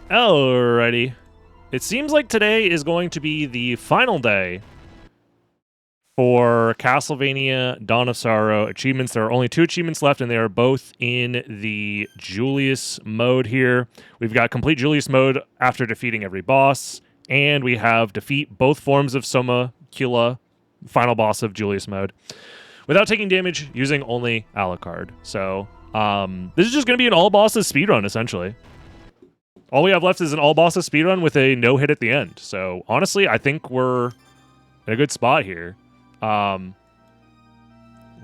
Alrighty. It seems like today is going to be the final day for Castlevania Dawn of Sorrow achievements. There are only 2 achievements left, and they are both in the Julius mode here. We've got complete Julius mode after defeating every boss, and we have defeat both forms of Soma Kula, final boss of Julius mode, without taking damage using only Alucard. So this is just going to be an all bosses speedrun, essentially. All we have left is an all bosses speedrun with a no hit at the end. So honestly, I think we're in a good spot here. We'll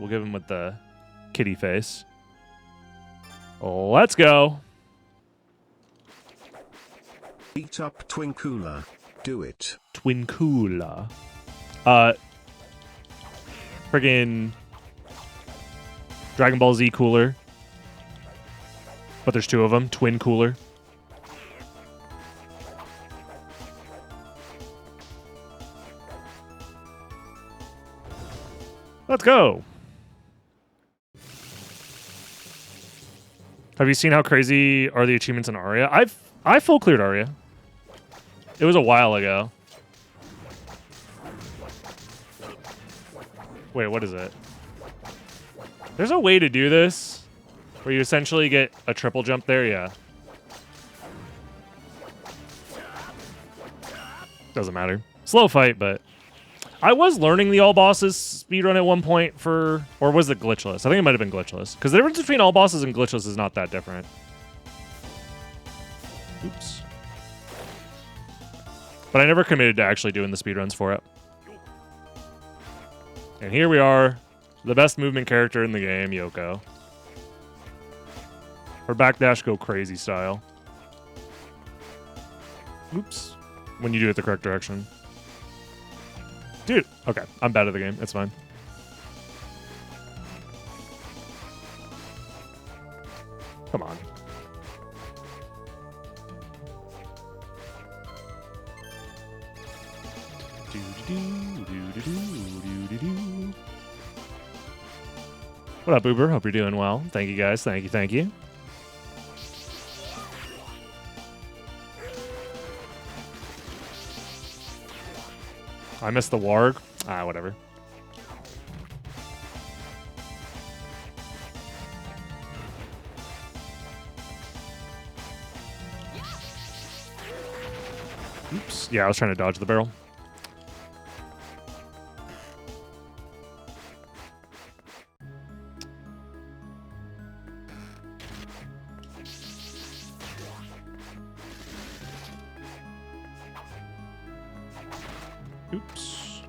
give him with the kitty face. Let's go. Beat up Twinkula. Do it. Twinkula. Friggin' Dragon Ball Z cooler. But there's 2 of them. Twin cooler. Let's go. Have you seen how crazy are the achievements in Aria? I full cleared Aria. It was a while ago. Wait, what is it? There's a way to do this where you essentially get a triple jump there, yeah. Doesn't matter. Slow fight, but I was learning the all bosses speedrun at one point or was it glitchless? I think it might have been glitchless. Because the difference between all bosses and glitchless is not that different. Oops. But I never committed to actually doing the speedruns for it. And here we are, the best movement character in the game, Yoko. Her backdash go crazy style. Oops. When you do it the correct direction. Dude, okay, I'm bad at the game. It's fine. Come on. What up, Uber? Hope you're doing well. Thank you, guys. Thank you, thank you. I missed the warg. Ah, whatever. Oops. Yeah, I was trying to dodge the barrel. Oops.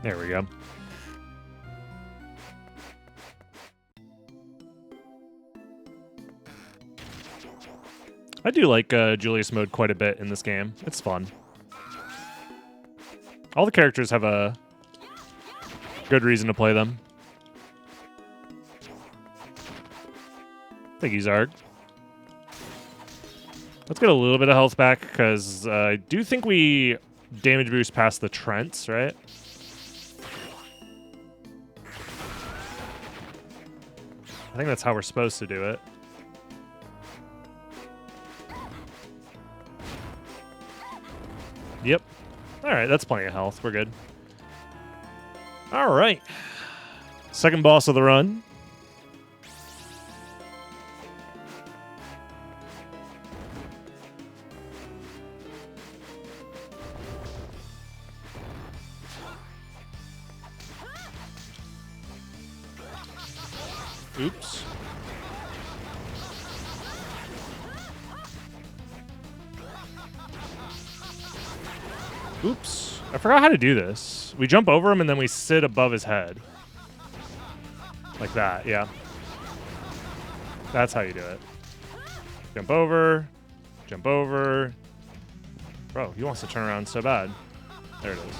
There we go. I do like Julius mode quite a bit in this game. It's fun. All the characters have a good reason to play them. Thank you, Zarg. Let's get a little bit of health back, because I do think we damage boost past the Trents, right? I think that's how we're supposed to do it. Yep. Alright, that's plenty of health. We're good. Alright. Second boss of the run. Oops. Oops. I forgot how to do this. We jump over him and then we sit above his head. Like that, yeah. That's how you do it. Jump over. Jump over. Bro, he wants to turn around so bad. There it is.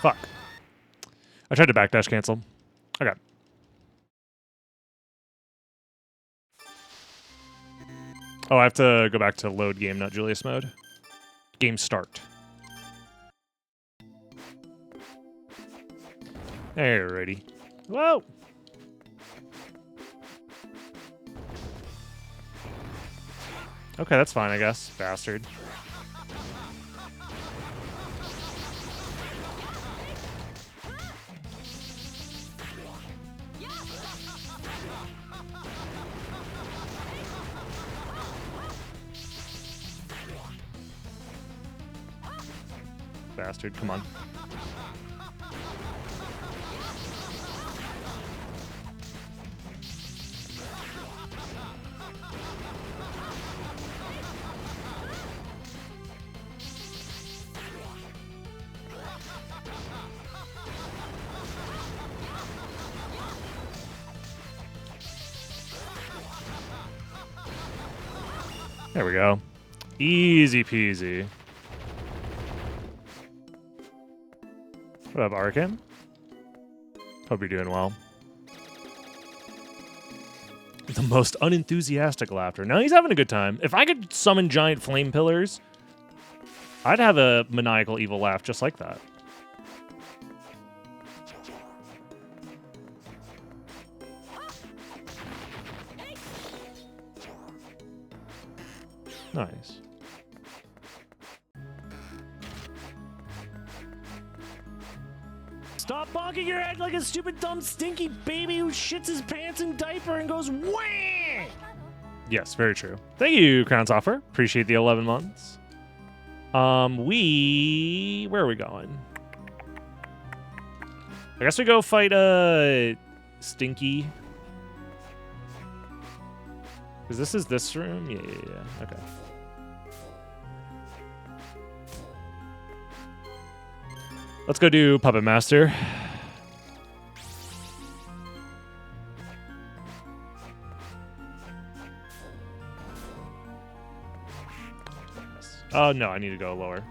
Fuck. I tried to backdash cancel. Okay. Oh, I have to go back to load game, not Julius mode. Game start. Alrighty. Whoa! Okay, that's fine, I guess. Bastard. Bastard, come on. There we go. Easy peasy. What up, Arkin? Hope you're doing well. The most unenthusiastic laughter. No, he's having a good time. If I could summon giant flame pillars, I'd have a maniacal evil laugh just like that. Nice. Stop bonking your head like a stupid, dumb, stinky baby who shits his pants in diaper and goes wah! Yes, very true. Thank you, Crown's offer. Appreciate the 11 months. Where are we going? I guess we go fight Stinky. Because this is this room? Yeah. Okay. Let's go do Puppet Master. Oh, no, I need to go lower.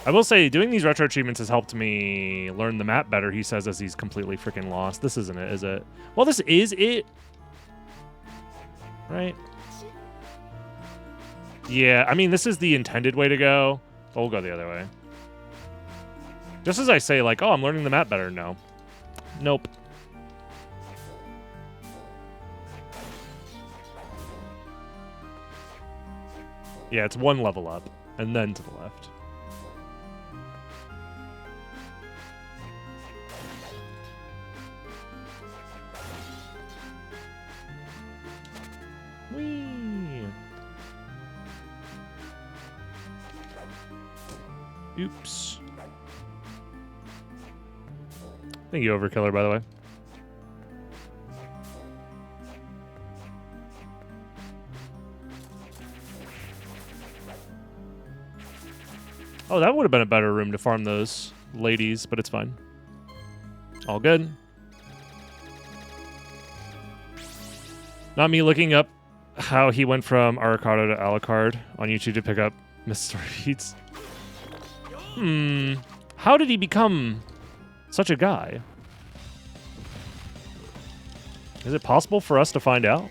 I will say, doing these retro achievements has helped me learn the map better, he says, as he's completely freaking lost. This isn't it, is it? Well, this is it. Right? Yeah, I mean, this is the intended way to go. But we'll go the other way. Just as I say, like, oh, I'm learning the map better. No. Nope. Yeah, it's one level up, and then to the left. Whee! Oops. Thank you, Overkiller, by the way. Oh, that would have been a better room to farm those ladies, but it's fine. All good. Not me looking up how he went from Alucard to Alucard on YouTube to pick up Mr. Beats. How did he become such a guy? Is it possible for us to find out?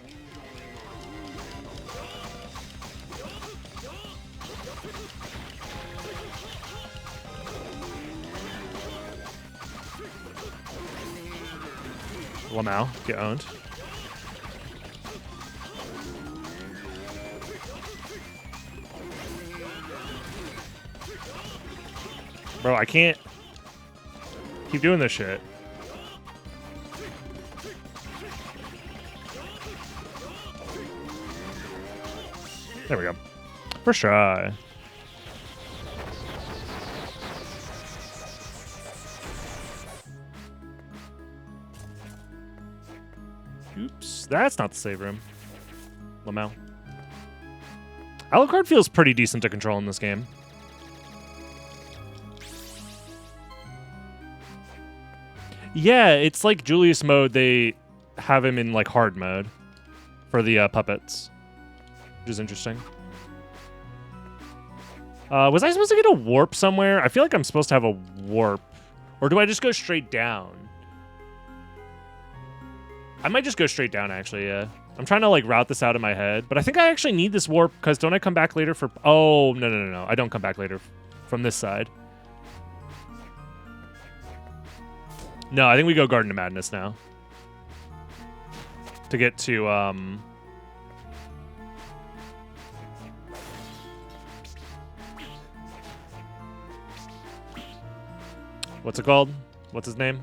Lamau, get owned. Bro, I can't keep doing this shit. There we go. First try. Oops, that's not the save room. Lamau. Alucard feels pretty decent to control in this game. Yeah, it's like Julius mode. They have him in like hard mode for the puppets, which is interesting. Was I supposed to get a warp somewhere? I feel like I'm supposed to have a warp. Or do I just go straight down? I might just go straight down, actually, yeah. I'm trying to like route this out in my head, but I think I actually need this warp because don't I come back later for... Oh, no. I don't come back later from this side. No, I think we go Garden of Madness now. To get to, what's it called? What's his name?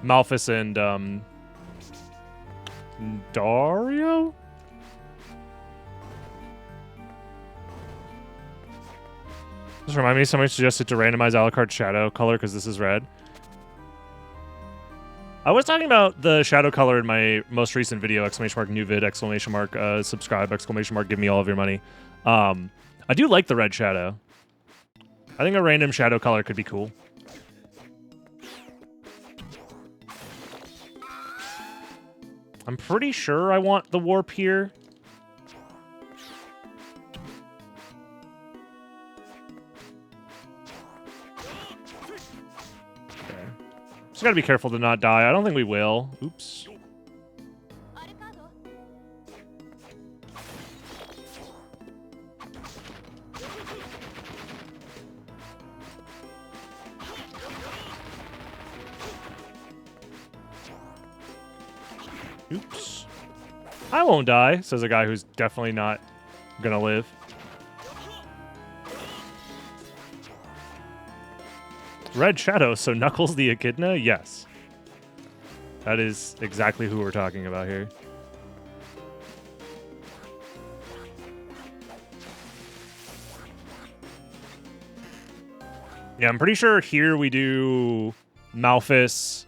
Malphus and, Dario? Just remind me, somebody suggested to randomize Alucard's shadow color because this is red. I was talking about the shadow color in my most recent video, ! New vid, ! Subscribe, ! Give me all of your money. I do like the red shadow. I think a random shadow color could be cool. I'm pretty sure I want the warp here. Just gotta be careful to not die. I don't think we will. Oops. Oops. I won't die, says a guy who's definitely not gonna live. Red Shadow, so Knuckles the Echidna? Yes. That is exactly who we're talking about here. Yeah, I'm pretty sure here we do Malphus,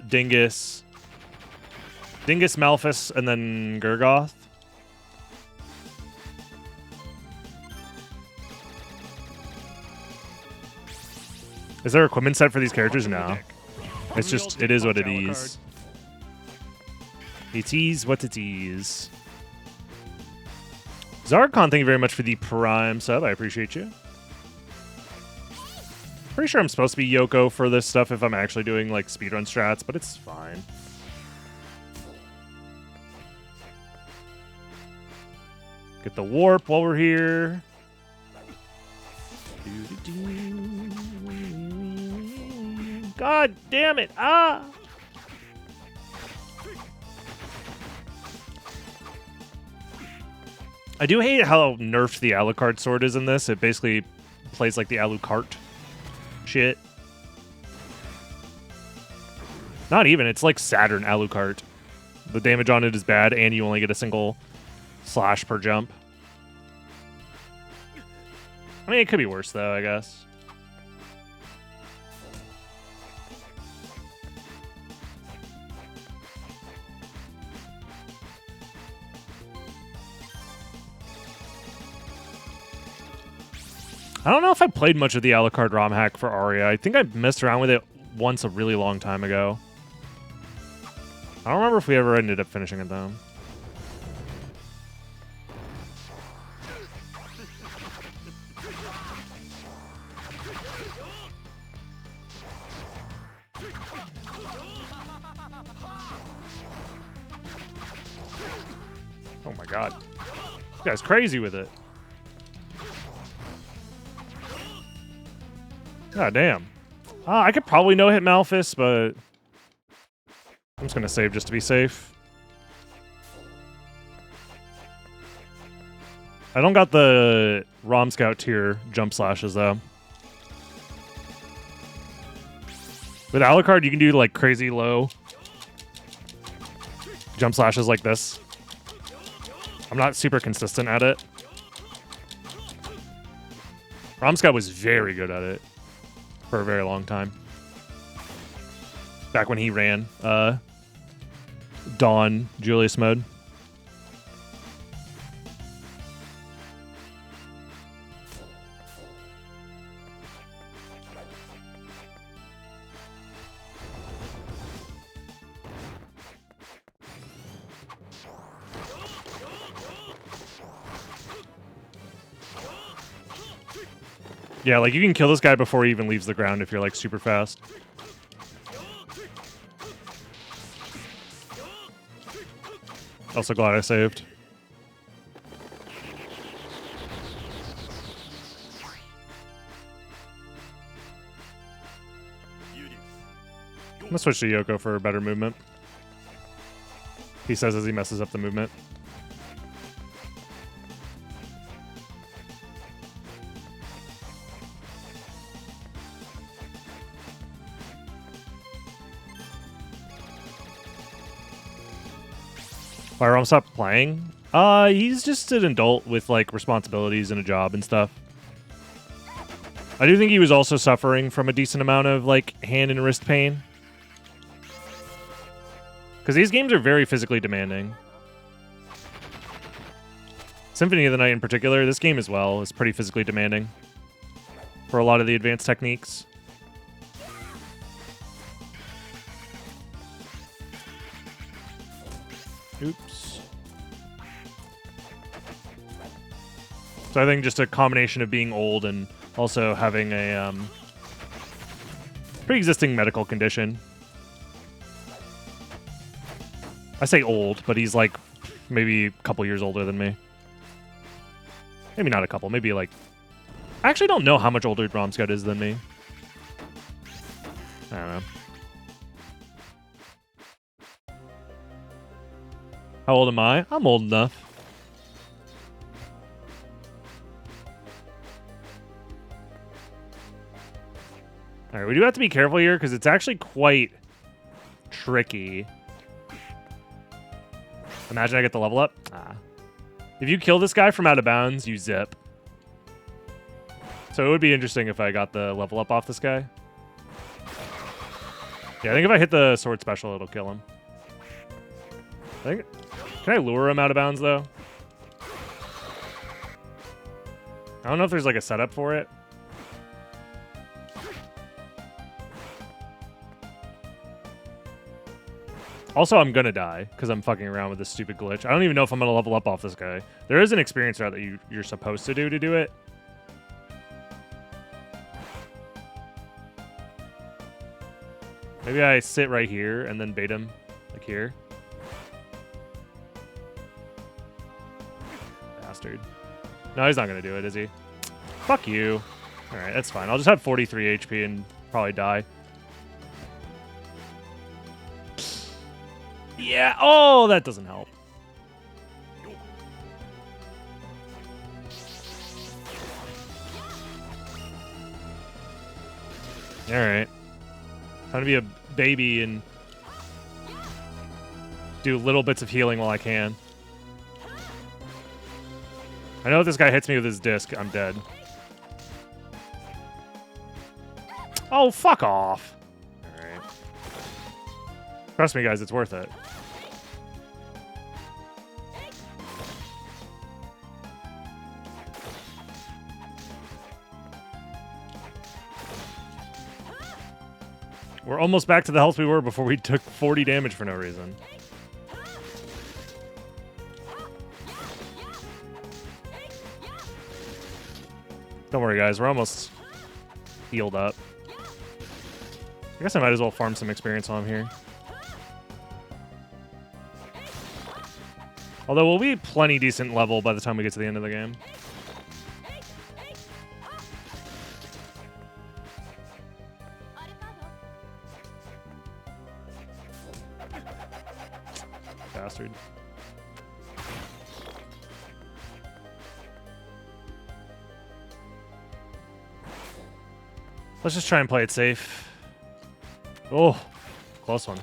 Dingus, Malphus, and then Gurgoth. Is there equipment set for these characters? No. It's just, it is what it is. It is what it is. Zarkon, thank you very much for the Prime sub. I appreciate you. Pretty sure I'm supposed to be Yoko for this stuff if I'm actually doing like speedrun strats, but it's fine. Get the warp while we're here. God damn it. Ah! I do hate how nerfed the Alucard sword is in this. It basically plays like the Alucard shit. Not even. It's like Saturn Alucard. The damage on it is bad, and you only get a single slash per jump. I mean, it could be worse, though, I guess. I don't know if I played much of the Alucard ROM hack for Aria. I think I messed around with it once a really long time ago. I don't remember if we ever ended up finishing it, though. Oh my god. This guy's crazy with it. God damn. I could probably no-hit Malphus, but I'm just gonna save just to be safe. I don't got the ROM Scout tier jump slashes, though. With Alucard, you can do, like, crazy low jump slashes like this. I'm not super consistent at it. ROM Scout was very good at it for a very long time. Back when he ran Dawn Julius mode. Yeah, like you can kill this guy before he even leaves the ground if you're like super fast. Also glad I saved. I'm gonna switch to Yoko for better movement. He says as he messes up the movement. Why Rom stopped playing? He's just an adult with like responsibilities and a job and stuff. I do think he was also suffering from a decent amount of like hand and wrist pain. Because these games are very physically demanding. Symphony of the Night in particular, this game as well, is pretty physically demanding for a lot of the advanced techniques. Oops. So I think just a combination of being old and also having a pre-existing medical condition. I say old, but he's like maybe a couple years older than me. Maybe not a couple, maybe like... I actually don't know how much older Romscott is than me. I don't know. How old am I? I'm old enough. Alright, we do have to be careful here because it's actually quite tricky. Imagine I get the level up. If you kill this guy from out of bounds, you zip. So it would be interesting if I got the level up off this guy. Yeah, I think if I hit the sword special, it'll kill him. Can I lure him out of bounds, though? I don't know if there's like a setup for it. Also, I'm gonna die because I'm fucking around with this stupid glitch. I don't even know if I'm gonna level up off this guy. There is an experience route that you're supposed to do it. Maybe I sit right here and then bait him, like here. Bastard. No, he's not gonna do it, is he? Fuck you. Alright, that's fine. I'll just have 43 HP and probably die. Yeah. Oh, that doesn't help. All right. Time to be a baby and do little bits of healing while I can. I know if this guy hits me with his disc, I'm dead. Oh, fuck off. All right. Trust me, guys, it's worth it. We're almost back to the health we were before we took 40 damage for no reason. Don't worry, guys. We're almost healed up. I guess I might as well farm some experience on him here. Although we'll be plenty decent level by the time we get to the end of the game. Bastard. Let's just try and play it safe. Oh, close one.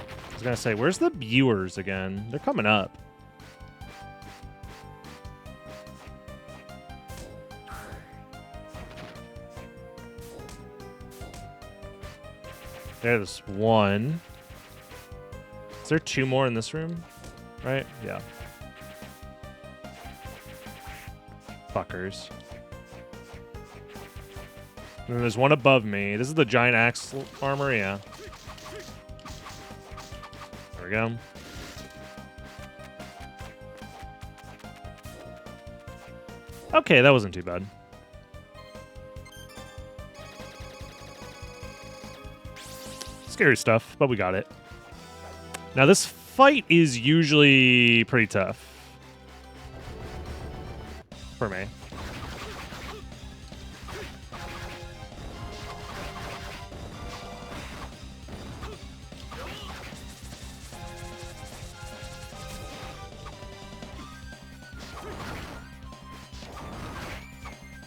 I was gonna say, where's the viewers again? They're coming up. There's one. Is there two more in this room? Right? Yeah. Fuckers. And then there's one above me. This is the giant axe armor, yeah. There we go. Okay, that wasn't too bad. Scary stuff, but we got it. Now this fight is usually pretty tough for me.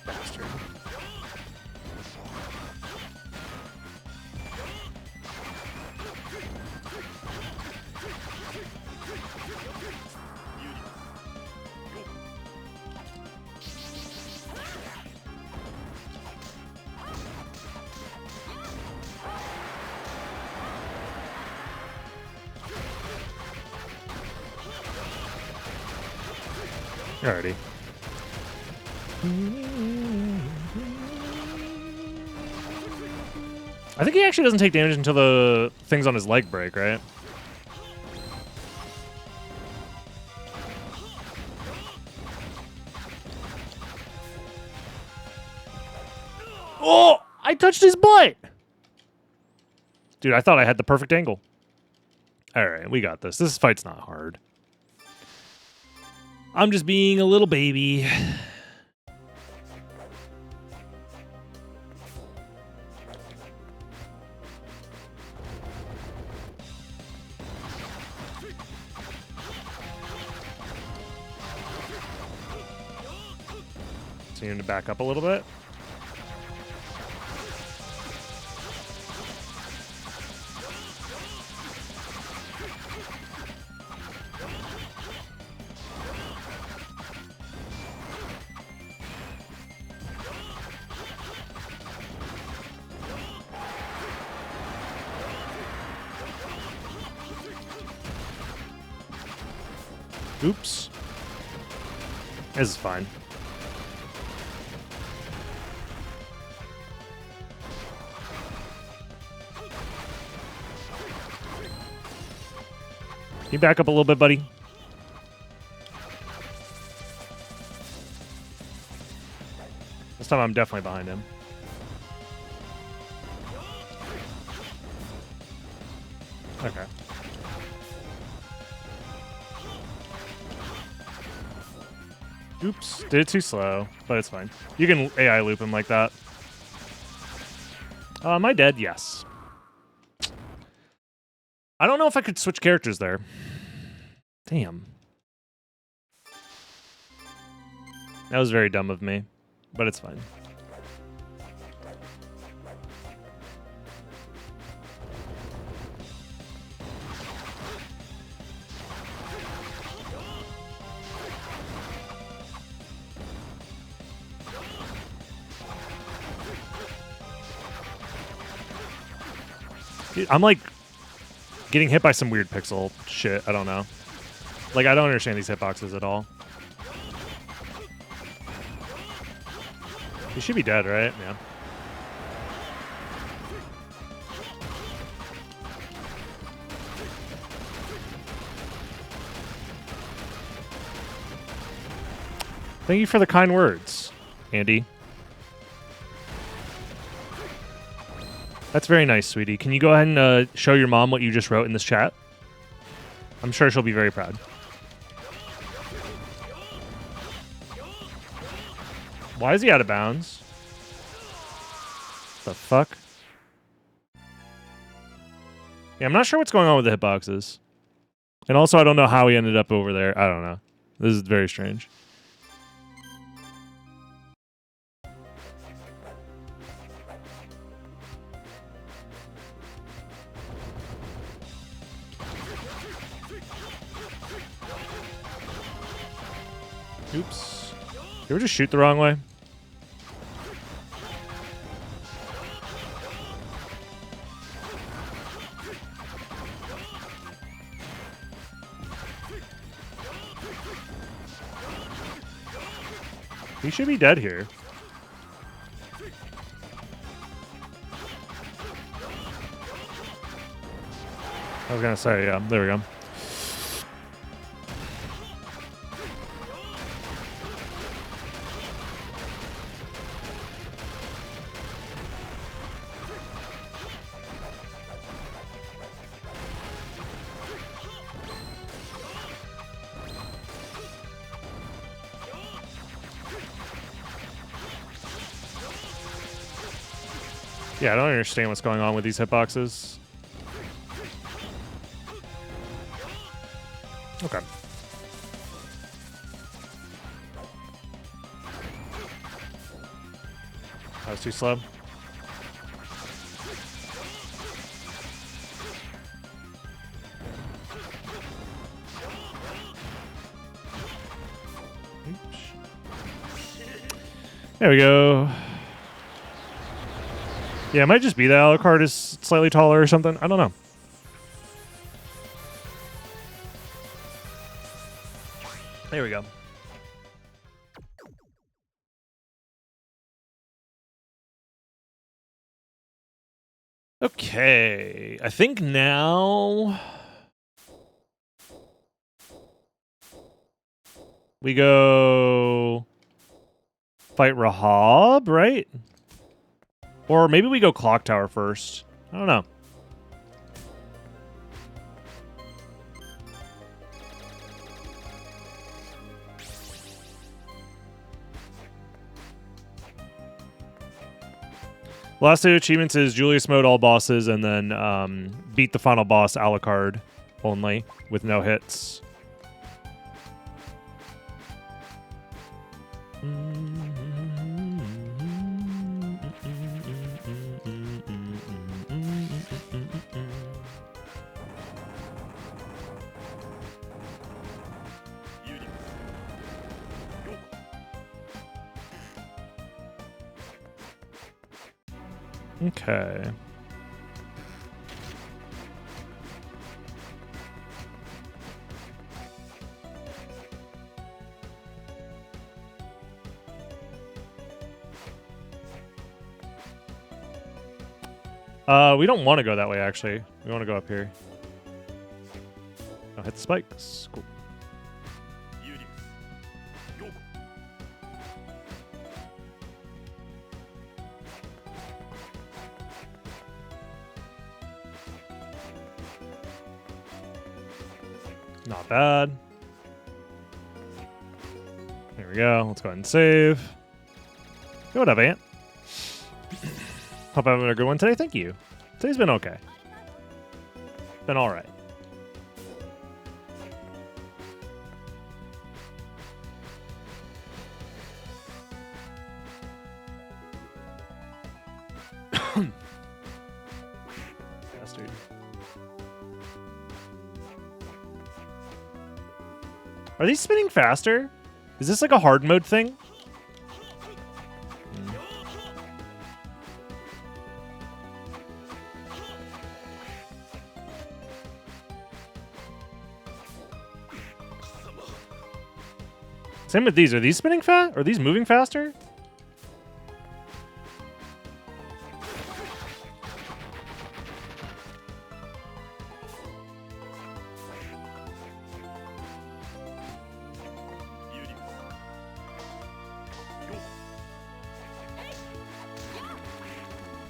Bastard. Alrighty. I think he actually doesn't take damage until the things on his leg break, right? Oh! I touched his butt! Dude, I thought I had the perfect angle. Alright, we got this. This fight's not hard. I'm just being a little baby. So you need to back up a little bit. Oops. This is fine. Can you back up a little bit, buddy? This time I'm definitely behind him. Okay. Oops, did it too slow, but it's fine. You can AI loop him like that. Am I dead? Yes. I don't know if I could switch characters there. Damn. That was very dumb of me, but it's fine. I'm like getting hit by some weird pixel shit. I don't know. Like, I don't understand these hitboxes at all. He should be dead, right? Yeah. Thank you for the kind words, Andy. That's very nice, sweetie. Can you go ahead and show your mom what you just wrote in this chat? I'm sure she'll be very proud. Why is he out of bounds? The fuck? Yeah, I'm not sure what's going on with the hitboxes. And also, I don't know how he ended up over there. I don't know. This is very strange. Oops. Did you ever just shoot the wrong way? He should be dead here. I was gonna say, yeah, there we go. Yeah, I don't understand what's going on with these hitboxes. Okay. That was too slow. Oops. There we go. Yeah, it might just be that Alucard is slightly taller or something. I don't know. There we go. Okay, I think now we go fight Rahab, right? Or maybe we go Clock Tower first. I don't know. Last two achievements is Julius mode all bosses and then beat the final boss Alucard only with no hits. Okay. We don't want to go that way, actually. We want to go up here. Oh, hit the spikes. Cool. Not bad. There we go. Let's go ahead and save. Hey, what up, Ant? Hope I'm having a good one today. Thank you. Today's been okay. Been all right. Bastard. Are these spinning faster? Is this like a hard mode thing? Same with these. Are these spinning fast? Are these moving faster?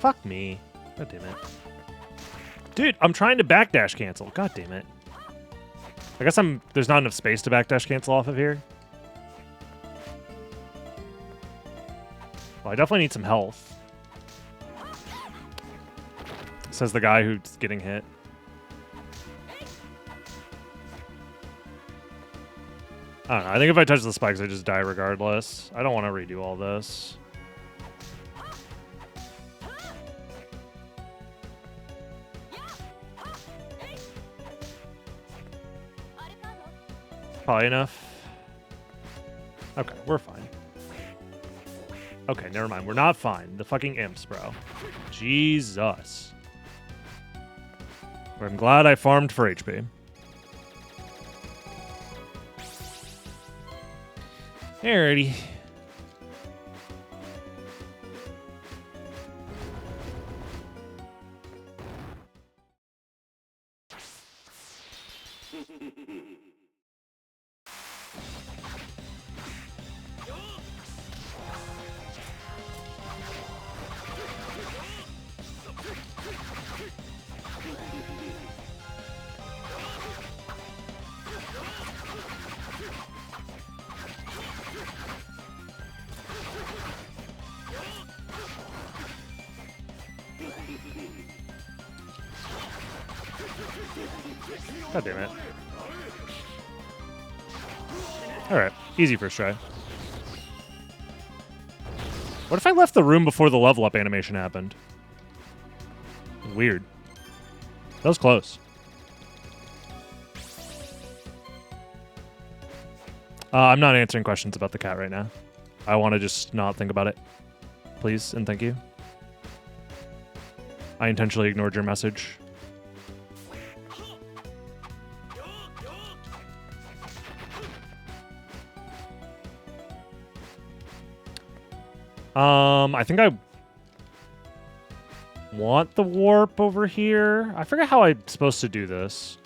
Fuck me. God damn it. Dude, I'm trying to backdash cancel. God damn it. I guess there's not enough space to backdash cancel off of here. Well, I definitely need some health. Says the guy who's getting hit. I don't know. I think if I touch the spikes, I just die regardless. I don't want to redo all this. Probably enough. Okay, we're fine. Okay, never mind. We're not fine. The fucking imps, bro. Jesus. I'm glad I farmed for HP. Alrighty. God damn it. Alright, easy first try. What if I left the room before the level up animation happened? Weird. That was close. I'm not answering questions about the cat right now. I want to just not think about it. Please and thank you. I intentionally ignored your message. I think I want the warp over here. I forget how I'm supposed to do this.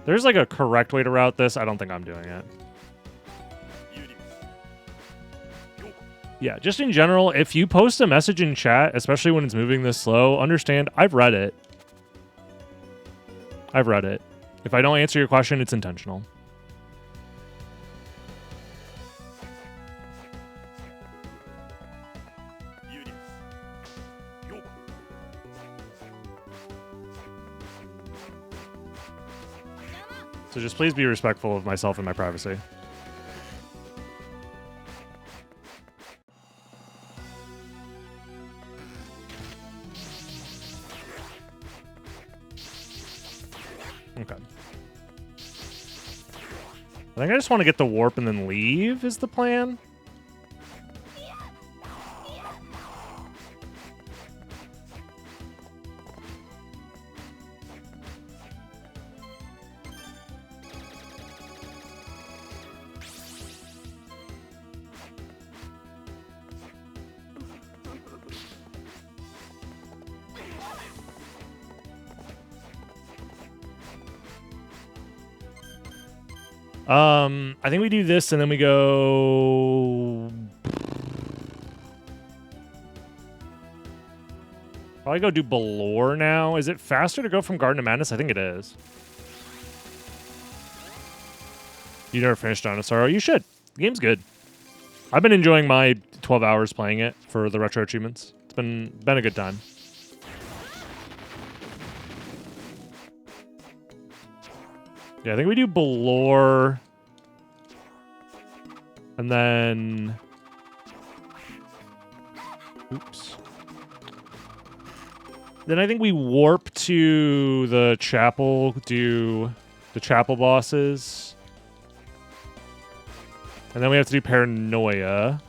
There's like a correct way to route this. I don't think I'm doing it. Yeah, just in general, if you post a message in chat, especially when it's moving this slow, understand I've read it. I've read it. If I don't answer your question, it's intentional. So just please be respectful of myself and my privacy. Okay. I think I just want to get the warp and then leave is the plan. I think we do this and then we go... Probably go do Balor now. Is it faster to go from Garden of Madness? I think it is. You never finished Dinosaur? You should. The game's good. I've been enjoying my 12 hours playing it for the retro achievements. It's been a good time. Yeah, I think we do Balor. And then... Oops. Then I think we warp to the chapel, do the chapel bosses. And then we have to do Paranoia.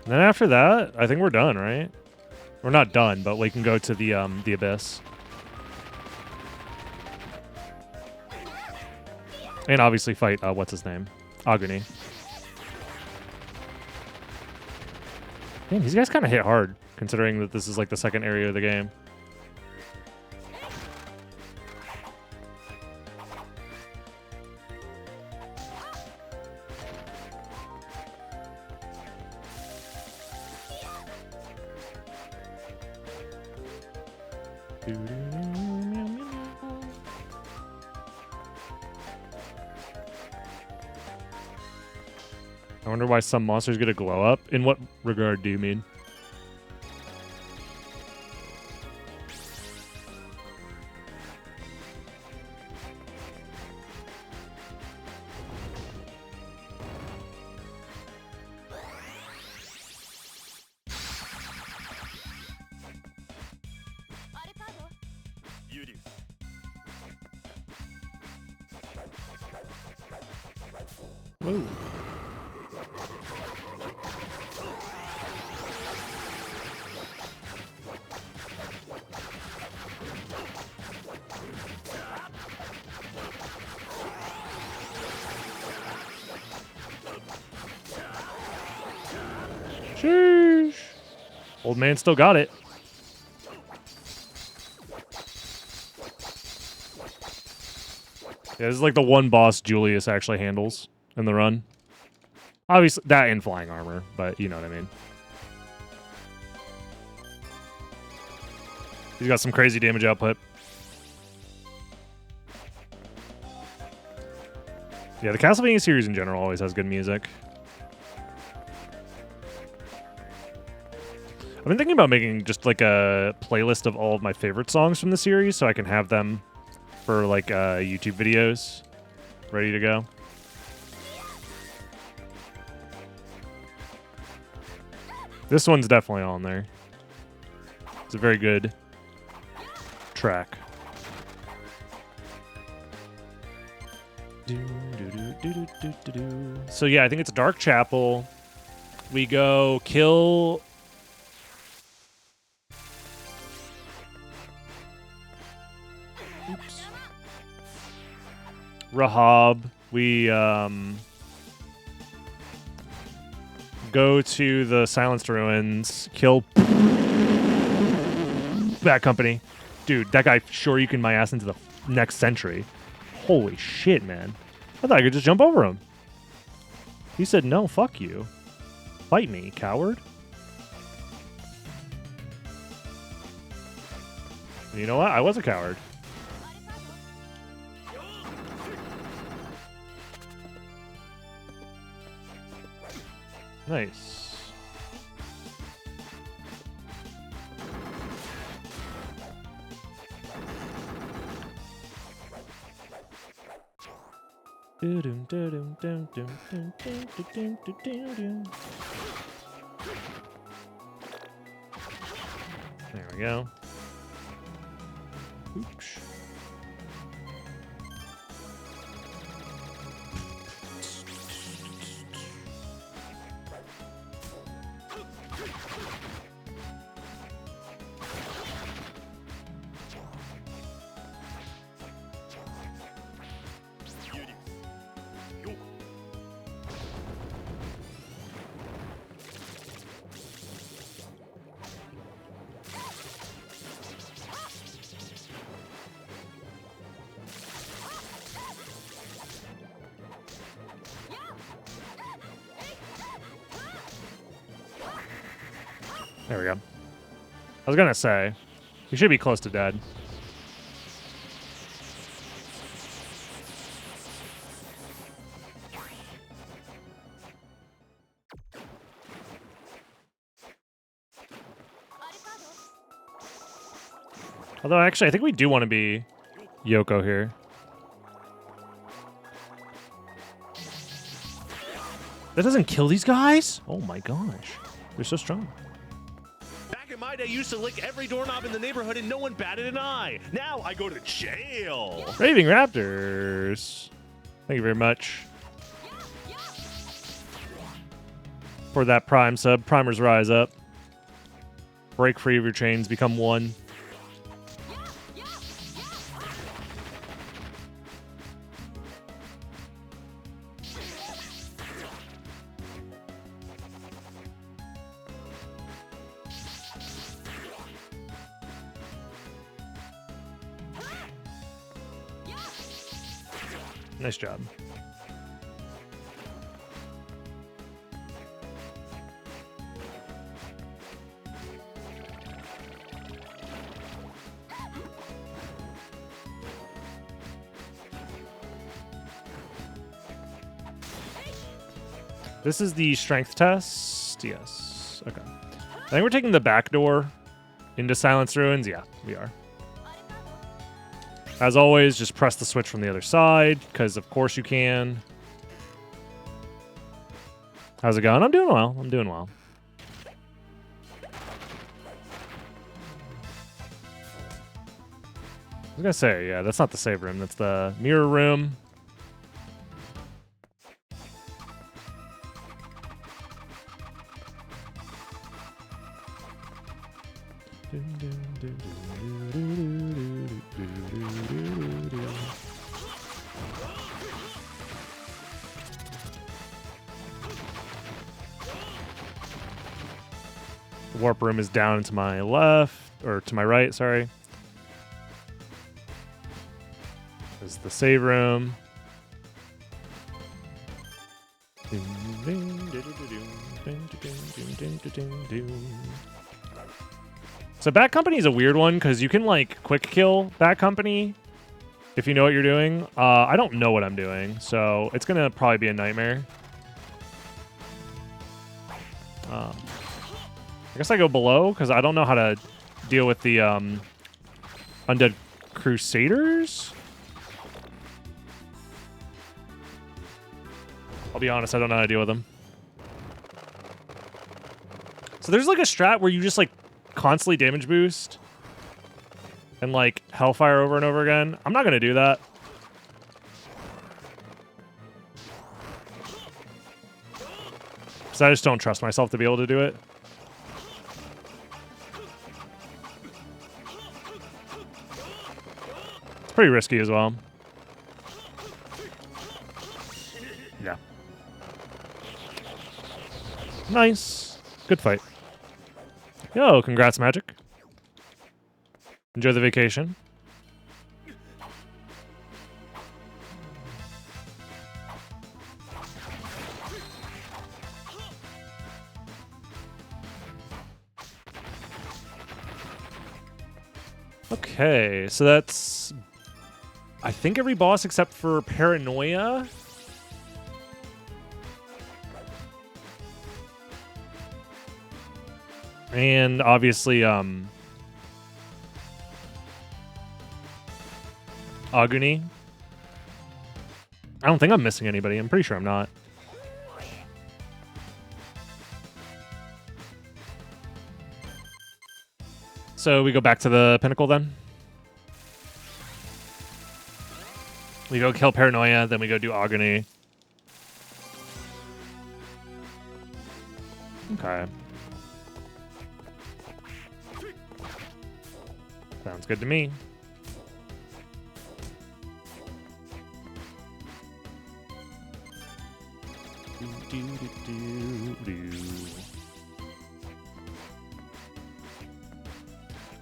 And then after that, I think we're done, right? We're not done, but we can go to the Abyss. And obviously fight, what's his name? Aguni. Man, these guys kind of hit hard, considering that this is like the second area of the game. I wonder why some monsters get a glow up. In what regard do you mean? Whoa. Sheesh. Old man still got it. Yeah, this is like the one boss Julius actually handles in the run. Obviously, that and flying armor, but you know what I mean. He's got some crazy damage output. Yeah, the Castlevania series in general always has good music. I've been thinking about making just like a playlist of all of my favorite songs from the series so I can have them for like YouTube videos ready to go. This one's definitely on there. It's a very good track. So yeah, I think it's Dark Chapel. We go kill... Oops. Rahab. We go to the Silenced Ruins, kill Bad Company. Dude, that guy sure you can my ass into the next century. Holy shit, man. I thought I could just jump over him. He said, no, fuck you. Fight me, coward. You know what? I was a coward. Nice. There we go. Oops. There we go. I was gonna say, he should be close to dead. Although, actually, I think we do want to be Yoko here. That doesn't kill these guys? Oh my gosh. They're so strong. Back in my day, I used to lick every doorknob in the neighborhood and no one batted an eye. Now I go to jail. Raving Raptors. Thank you very much for that Prime sub. Primers rise up. Break free of your chains. Become one. Nice job. This is the strength test. Yes. Okay. I think we're taking the back door into Silenced Ruins. Yeah, we are. As always, just press the switch from the other side, because of course you can. How's it going? I'm doing well. I'm doing well. I was gonna say, yeah, that's not the save room. That's the mirror room. The warp room is down to my left, or to my right, sorry. This is the save room. So Bad Company is a weird one because you can like quick kill Bad Company if you know what you're doing. I don't know what I'm doing, so it's gonna probably be a nightmare. I guess I go below because I don't know how to deal with the Undead Crusaders. I'll be honest, I don't know how to deal with them. So there's like a strat where you just like constantly damage boost and like Hellfire over and over again. I'm not going to do that. Because I just don't trust myself to be able to do it. It's pretty risky as well. Yeah. Nice. Good fight. Yo, congrats, Magic. Enjoy the vacation. Okay, so that's, I think, every boss except for Paranoia. And obviously, Aguni. I don't think I'm missing anybody. I'm pretty sure I'm not. So we go back to the pinnacle then. We go kill Paranoia, then we go do Agony. Okay. Sounds good to me.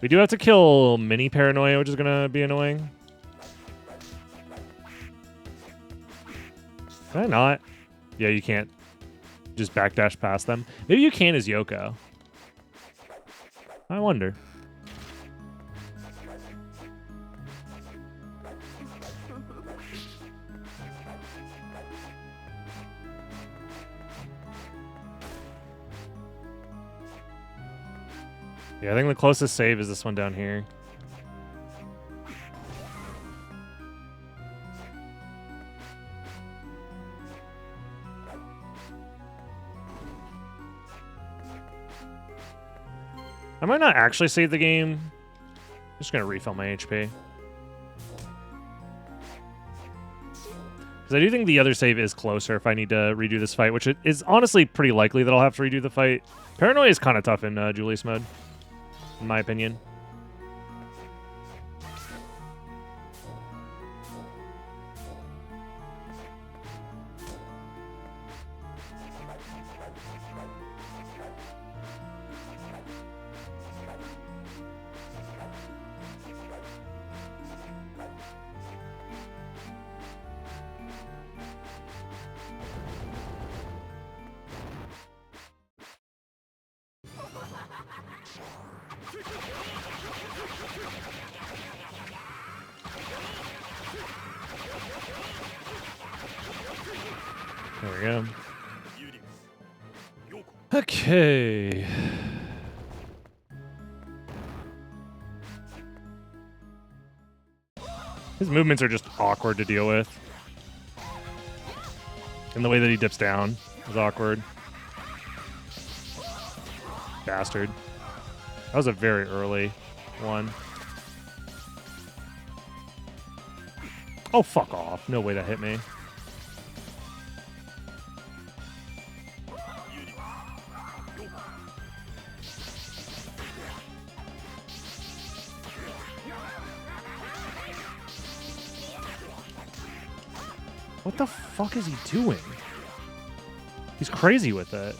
We do have to kill Mini Paranoia, which is going to be annoying. Can I not? Yeah, you can't just backdash past them. Maybe you can as Yoko. I wonder. Yeah, I think the closest save is this one down here. I might not actually save the game. I'm just going to refill my HP. Because I do think the other save is closer if I need to redo this fight, which is honestly pretty likely that I'll have to redo the fight. Paranoia is kind of tough in Julius mode, in my opinion. There we go. Okay. His movements are just awkward to deal with. And the way that he dips down is awkward. Bastard. That was a very early one. Oh, fuck off. No way that hit me. What the fuck is he doing? He's crazy with it.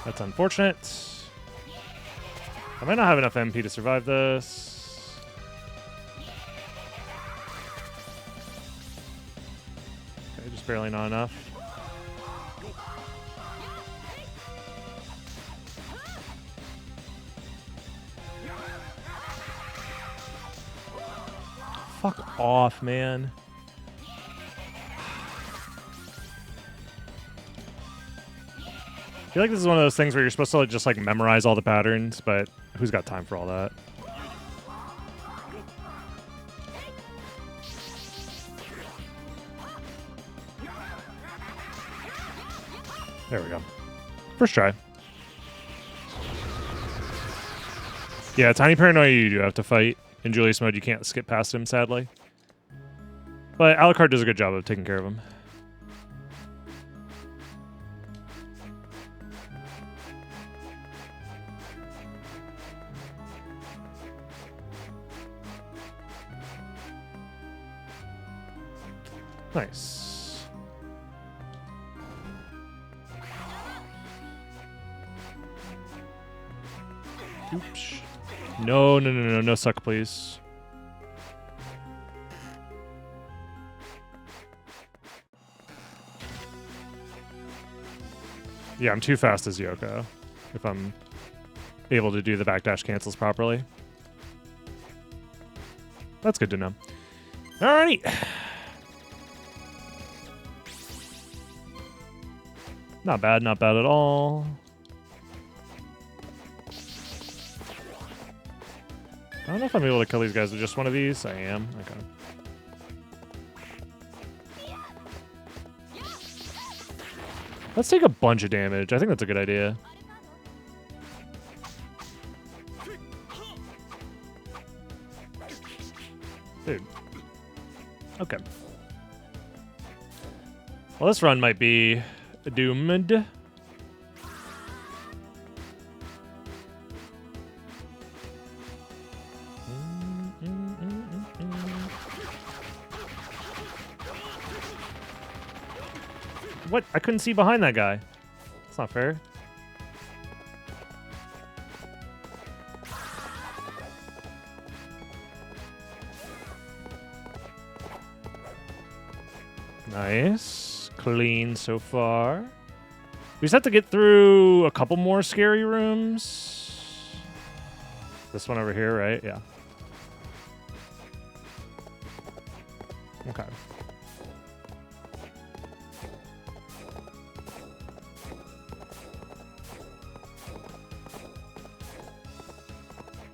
That's unfortunate. I might not have enough MP to survive this. Okay, just barely not enough. Fuck off, man. I feel like this is one of those things where you're supposed to like, just like memorize all the patterns, but who's got time for all that? There we go. First try. Yeah, Tiny Paranoia you do have to fight. In Julius mode, you can't skip past him, sadly. But Alucard does a good job of taking care of him. Nice. Oops. No suck, please. Yeah, I'm too fast as Yoko. If I'm able to do the backdash cancels properly. That's good to know. Alrighty. Not bad at all. I don't know if I'm able to kill these guys with just one of these. I am. Okay. Let's take a bunch of damage. I think that's a good idea. Dude. Okay. Well, this run might be doomed. What? I couldn't see behind that guy. That's not fair. Nice. Clean so far. We just have to get through a couple more scary rooms. This one over here, right? Yeah. Okay.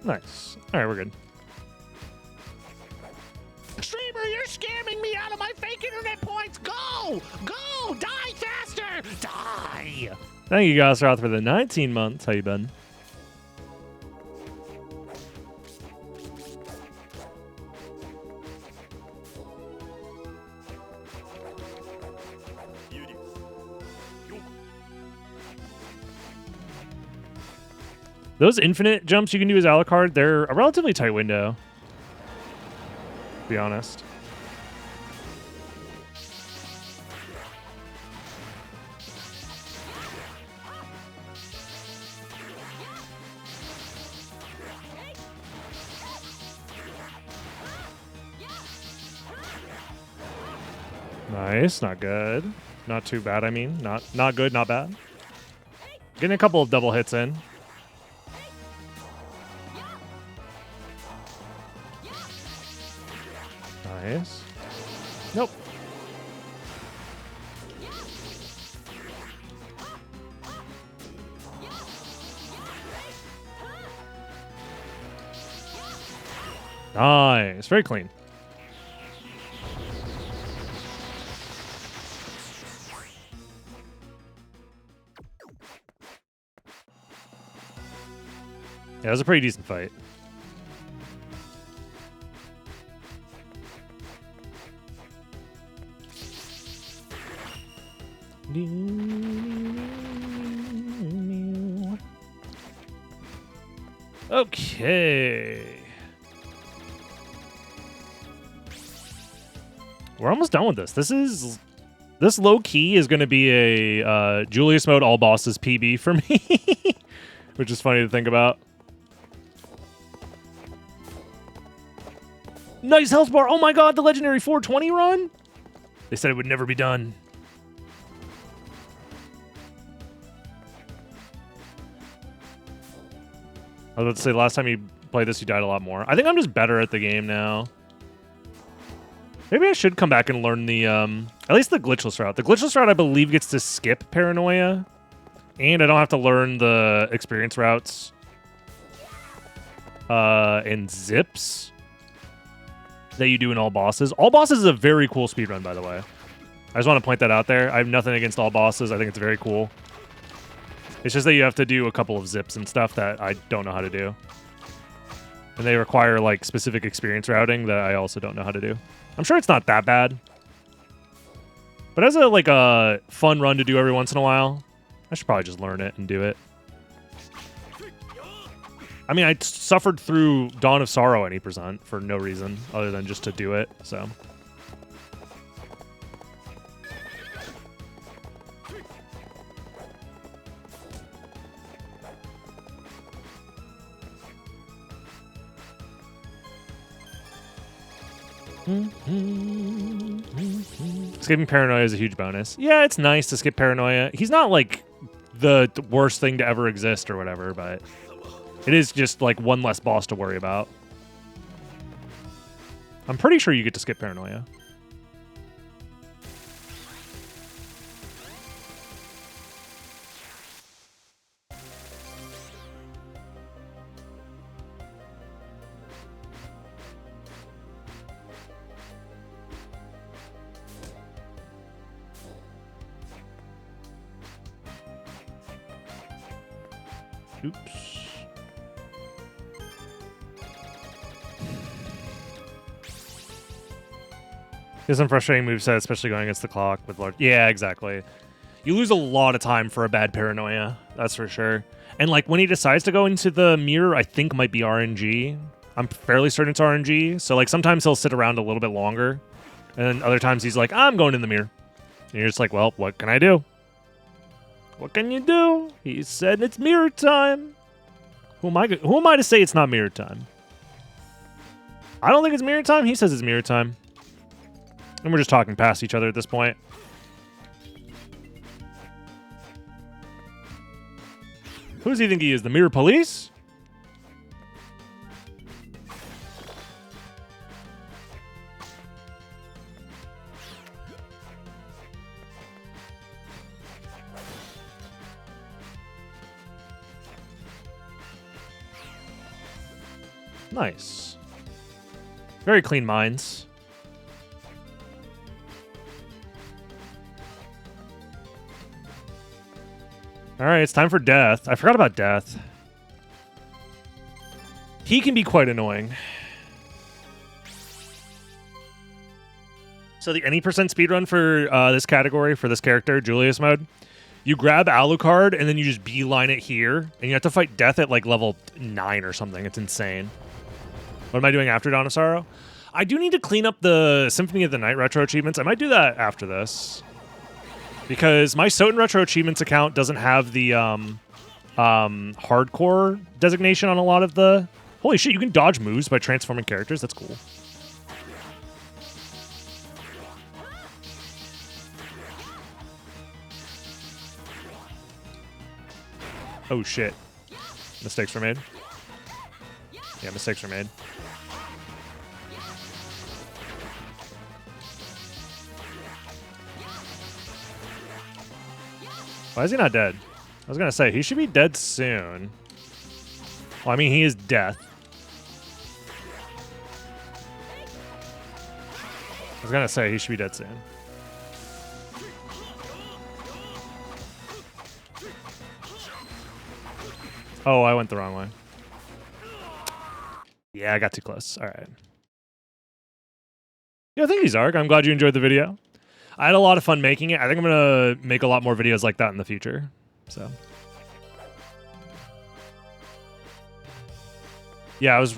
Nice. All right, we're good. Streamer, you're scamming me out of my fake internet points. Go! Go! Die faster! Die! Thank you guys for out for the 19 months. How you been? Those infinite jumps you can do as Alucard, they're a relatively tight window, to be honest. Nice, not good. Not too bad, I mean. Not good, not bad. Getting a couple of double hits in. Nice. Nope. Nice. Very clean. Yeah, it was a pretty decent fight. Okay. We're almost done with this. This low key is going to be a Julius mode all bosses PB for me, which is funny to think about. Nice health bar. Oh my god, the legendary 420 run? They said it would never be done. I was about to say, last time you played this, you died a lot more. I think I'm just better at the game now. Maybe I should come back and learn the, at least the glitchless route. The glitchless route, I believe, gets to skip Paranoia. And I don't have to learn the experience routes and zips that you do in all bosses. All bosses is a very cool speedrun, by the way. I just want to point that out there. I have nothing against all bosses. I think it's very cool. It's just that you have to do a couple of zips and stuff that I don't know how to do. And they require, like, specific experience routing that I also don't know how to do. I'm sure it's not that bad. But as a, like, a fun run to do every once in a while, I should probably just learn it and do it. I mean, I suffered through Dawn of Sorrow any percent for no reason other than just to do it, so... Skipping Paranoia is a huge bonus. Yeah, it's nice to skip Paranoia. He's not, like, the worst thing to ever exist or whatever, but it is just, like, one less boss to worry about. I'm pretty sure you get to skip Paranoia. Oops. There's some frustrating moveset, especially going against the clock with large... Yeah, exactly. You lose a lot of time for a bad Paranoia, that's for sure. And, like, when he decides to go into the mirror, I think might be RNG. I'm fairly certain it's RNG. So, like, sometimes he'll sit around a little bit longer. And then other times he's like, I'm going in the mirror. And you're just like, well, what can I do? What can you do? He said it's mirror time. Who am I to say it's not mirror time? I don't think it's mirror time. He says it's mirror time. And we're just talking past each other at this point. Who does he think he is? The mirror police? Nice. Very clean minds. Alright, it's time for Death. I forgot about Death. He can be quite annoying. So the any percent speedrun for this category, for this character, Julius mode, you grab Alucard and then you just beeline it here, and you have to fight Death at like level 9 or something. It's insane. What am I doing after Dawn of Sorrow? I do need to clean up the Symphony of the Night retro achievements. I might do that after this. Because my Soten retro achievements account doesn't have the hardcore designation on a lot of the... Holy shit, you can dodge moves by transforming characters? That's cool. Oh shit. Mistakes were made. Yeah, mistakes were made. Why is he not dead? I was gonna say, he should be dead soon. Well, I mean, he is Death. I was gonna say, he should be dead soon. Oh, I went the wrong way. Yeah, I got too close. All right. Yeah, thank you, Zark. I'm glad you enjoyed the video. I had a lot of fun making it. I think I'm going to make a lot more videos like that in the future. So, yeah, I was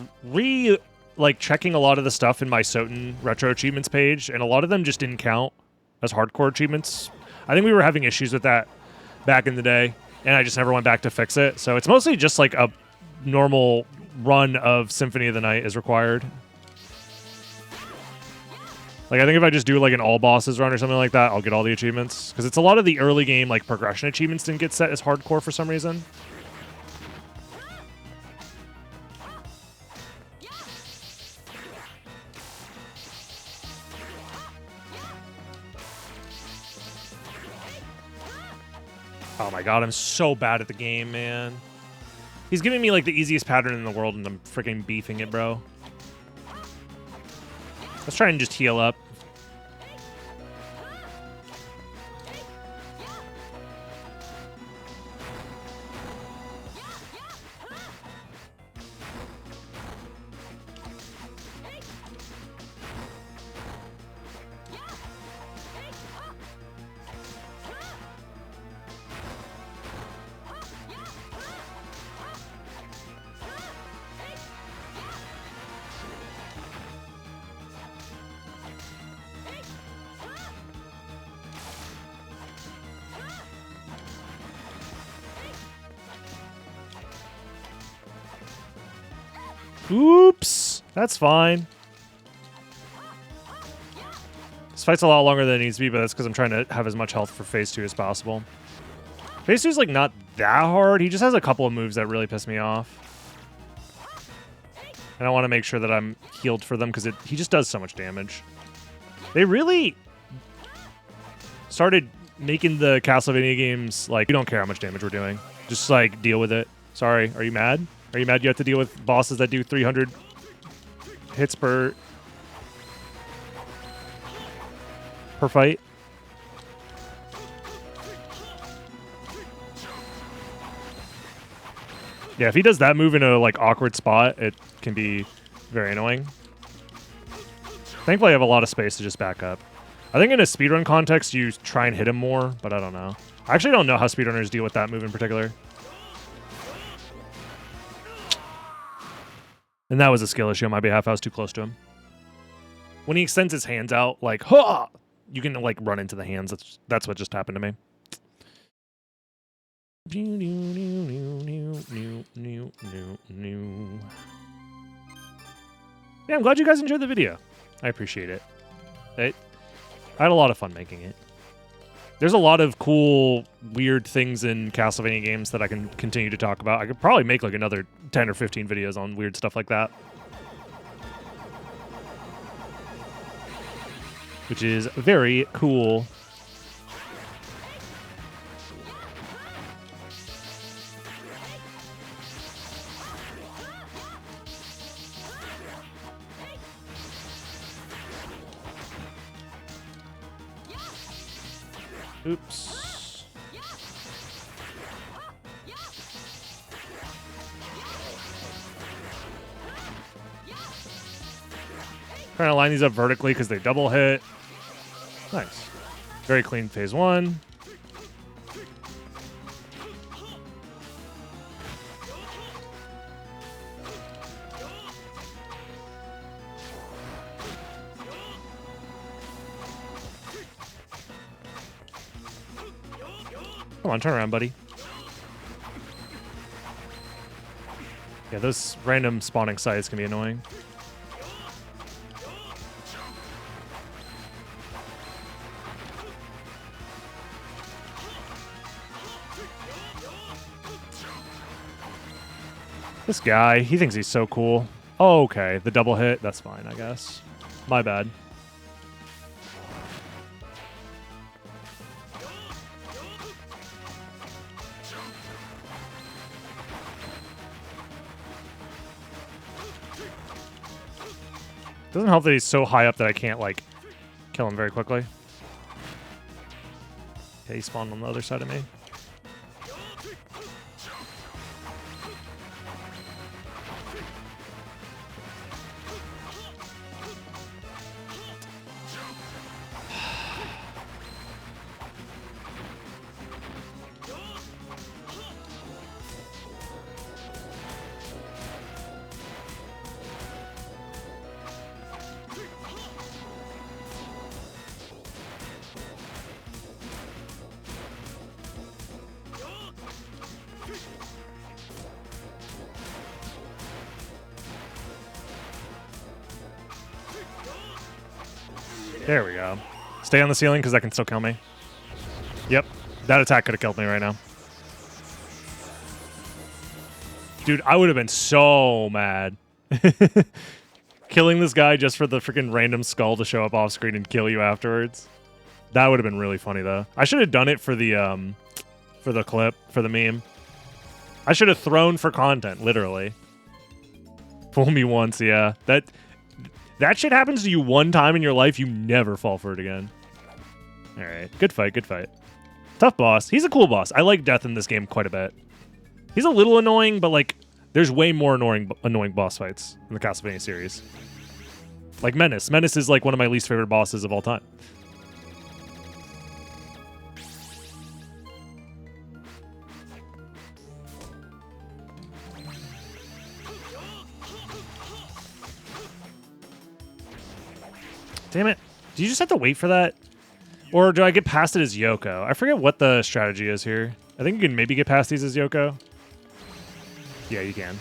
checking a lot of the stuff in my Soten retro achievements page, and a lot of them just didn't count as hardcore achievements. I think we were having issues with that back in the day, and I just never went back to fix it. So it's mostly just like a normal run of Symphony of the Night is required. Like, I think if I just do, like, an all-bosses run or something like that, I'll get all the achievements. Because it's a lot of the early game, like, progression achievements didn't get set as hardcore for some reason. Oh my god, I'm so bad at the game, man. He's giving me like the easiest pattern in the world and I'm freaking beefing it, bro. Let's try and just heal up. Oops. That's fine. This fight's a lot longer than it needs to be, but that's because I'm trying to have as much health for phase 2 as possible. Phase 2 is like not that hard. He just has a couple of moves that really piss me off. And I want to make sure that I'm healed for them because he just does so much damage. They really started making the Castlevania games like, we don't care how much damage we're doing. Just like deal with it. Sorry, are you mad? Are you mad you have to deal with bosses that do 300 hits per fight? Yeah, if he does that move in a like awkward spot, it can be very annoying. Thankfully, I have a lot of space to just back up. I think in a speedrun context, you try and hit him more, but I don't know. I actually don't know how speedrunners deal with that move in particular. And that was a skill issue on my behalf. I was too close to him. When he extends his hands out, like, ha! You can, like, run into the hands. That's what just happened to me. Yeah, I'm glad you guys enjoyed the video. I appreciate it. I had a lot of fun making it. There's a lot of cool, weird things in Castlevania games that I can continue to talk about. I could probably make like another 10 or 15 videos on weird stuff like that. Which is very cool. Oops. Trying to line these up vertically because they double hit. Nice. Very clean phase 1. Come on, turn around, buddy. Yeah, those random spawning sites can be annoying. This guy, he thinks he's so cool. Oh, okay, the double hit, that's fine, I guess. My bad. Doesn't help that he's so high up that I can't, like, kill him very quickly. Okay, he spawned on the other side of me. There we go. Stay on the ceiling because that can still kill me. Yep. That attack could have killed me right now. Dude, I would have been so mad. Killing this guy just for the freaking random skull to show up off screen and kill you afterwards. That would have been really funny, though. I should have done it for the for the clip, for the meme. I should have thrown for content, literally. Fool me once, yeah. That shit happens to you one time in your life, you never fall for it again. Alright, good fight, good fight. Tough boss. He's a cool boss. I like Death in this game quite a bit. He's a little annoying, but like, there's way more annoying boss fights in the Castlevania series. Like Menace. Menace is like one of my least favorite bosses of all time. Damn it. Do you just have to wait for that? Or do I get past it as Yoko? I forget what the strategy is here. I think you can maybe get past these as Yoko. Yeah, you can.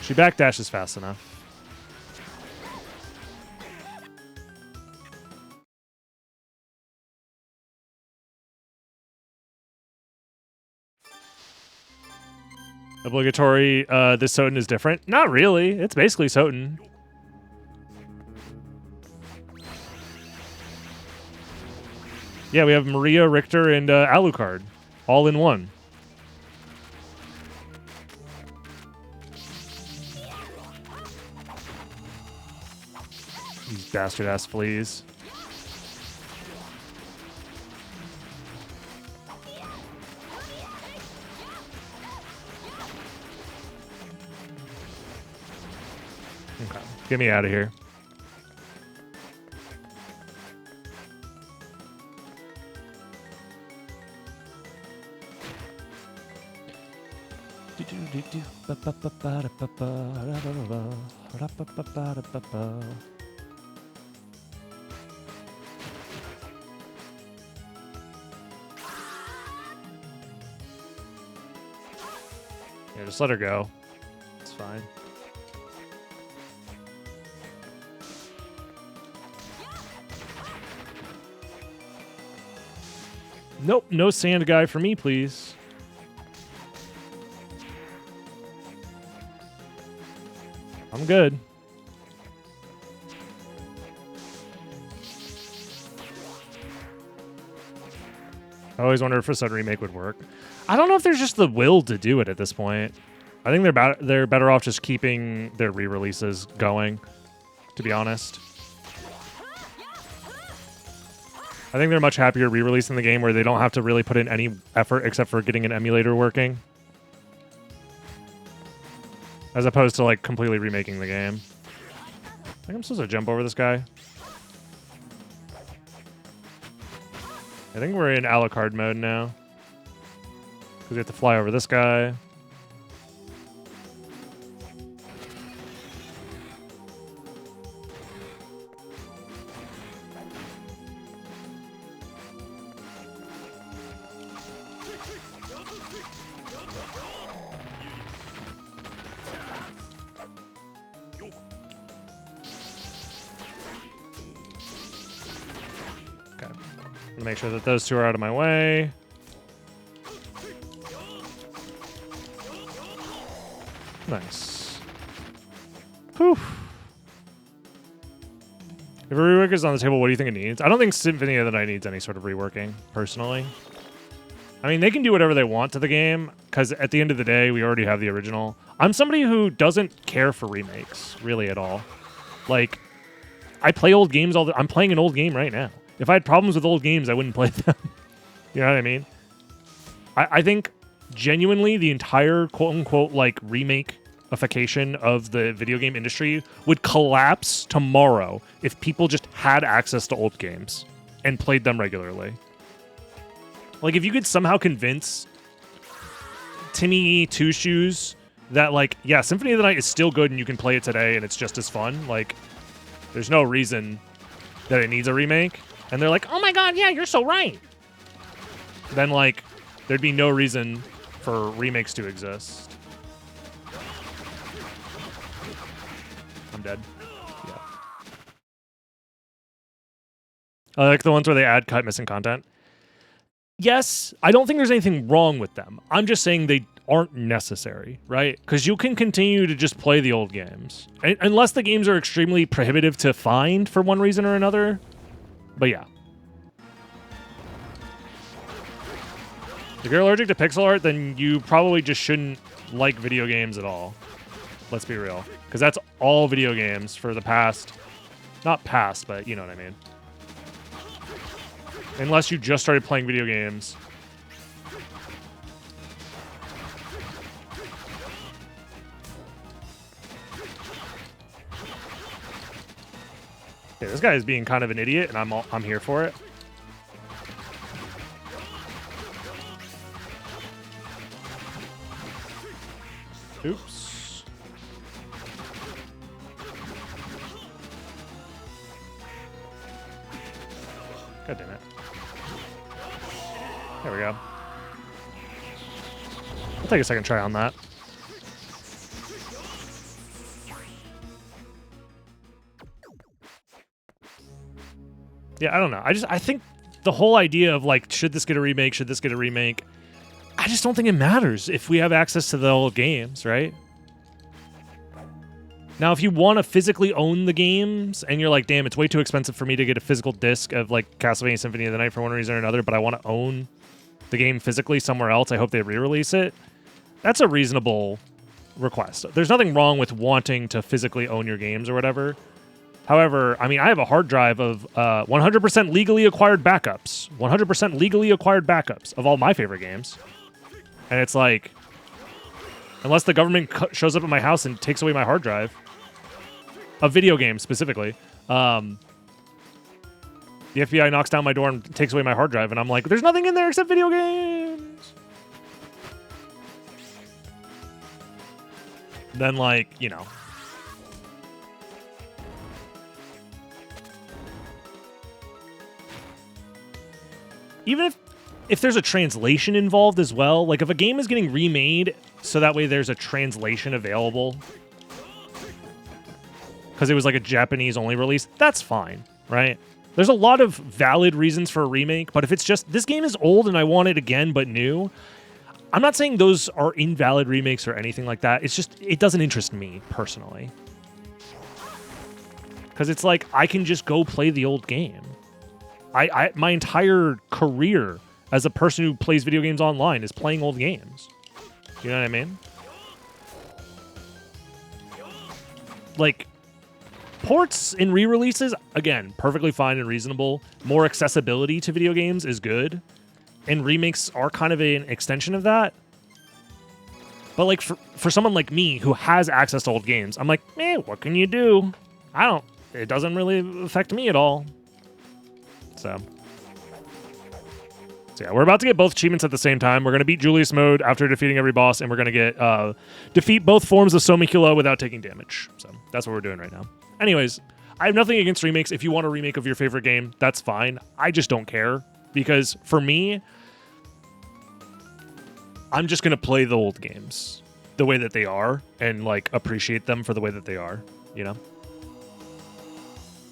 She backdashes fast enough. Obligatory, this Soten is different? Not really. It's basically Soten. Yeah, we have Maria, Richter, and Alucard. All in one. These bastard-ass fleas. Okay, get me out of here. Yeah, just let her go. It's fine. Nope, no sand guy for me, please. I'm good. I always wonder if a Sudden Remake would work. I don't know if there's just the will to do it at this point. I think they're better off just keeping their re-releases going, to be honest. I think they're much happier re-releasing the game where they don't have to really put in any effort except for getting an emulator working. As opposed to, like, completely remaking the game. I think I'm supposed to jump over this guy. I think we're in Alucard mode now. Because we have to fly over this guy. Make sure that those two are out of my way. Nice. Whew. If a rework is on the table, what do you think it needs? I don't think Symphony of the Night needs any sort of reworking, personally. I mean, they can do whatever they want to the game, because at the end of the day, we already have the original. I'm somebody who doesn't care for remakes, really, at all. Like, I play old games all the... I'm playing an old game right now. If I had problems with old games, I wouldn't play them. You know what I mean? I think, genuinely, the entire quote-unquote, like, remake-ification of the video game industry would collapse tomorrow if people just had access to old games and played them regularly. Like, if you could somehow convince Timmy Two Shoes that, like, yeah, Symphony of the Night is still good and you can play it today and it's just as fun, like, there's no reason that it needs a remake. And they're like, oh my god, yeah, you're so right. Then, like, there'd be no reason for remakes to exist. I'm dead. Yeah. I like the ones where they add cut missing content. Yes, I don't think there's anything wrong with them. I'm just saying they aren't necessary, right? Because you can continue to just play the old games. Unless the games are extremely prohibitive to find for one reason or another. But yeah. If you're allergic to pixel art, then you probably just shouldn't like video games at all. Let's be real. Because that's all video games for the past... Not past, but you know what I mean. Unless you just started playing video games. Okay, this guy is being kind of an idiot, and I'm here for it. Oops. God damn it. There we go. I'll take a second try on that. Yeah, I don't know. I think the whole idea of like, should this get a remake? Should this get a remake? I just don't think it matters if we have access to the old games, right? Now, if you want to physically own the games and you're like, damn, it's way too expensive for me to get a physical disc of like Castlevania Symphony of the Night for one reason or another, but I want to own the game physically somewhere else, I hope they re-release it. That's a reasonable request. There's nothing wrong with wanting to physically own your games or whatever. However, I mean, I have a hard drive of 100% legally acquired backups. 100% legally acquired backups of all my favorite games. And it's like, unless the government shows up at my house and takes away my hard drive, of video games specifically, the FBI knocks down my door and takes away my hard drive, and I'm like, there's nothing in there except video games. Then, like, you know. Even if there's a translation involved as well, like if a game is getting remade so that way there's a translation available because it was like a Japanese only release, that's fine, right? There's a lot of valid reasons for a remake, but if it's just, this game is old and I want it again but new, I'm not saying those are invalid remakes or anything like that. It's just, it doesn't interest me personally. Because it's like, I can just go play the old game. My entire career as a person who plays video games online is playing old games. You know what I mean? Like, ports and re-releases, again, perfectly fine and reasonable. More accessibility to video games is good. And remakes are kind of an extension of that. But like, for someone like me who has access to old games, I'm like, what can you do? It doesn't really affect me at all. So yeah, we're about to get both achievements at the same time. We're going to beat Julius mode after defeating every boss, and we're going to get defeat both forms of Somikula without taking damage. So that's what we're doing right now. Anyways, I have nothing against remakes. If you want a remake of your favorite game, that's fine. I just don't care, because for me, I'm just going to play the old games the way that they are and like appreciate them for the way that they are, you know?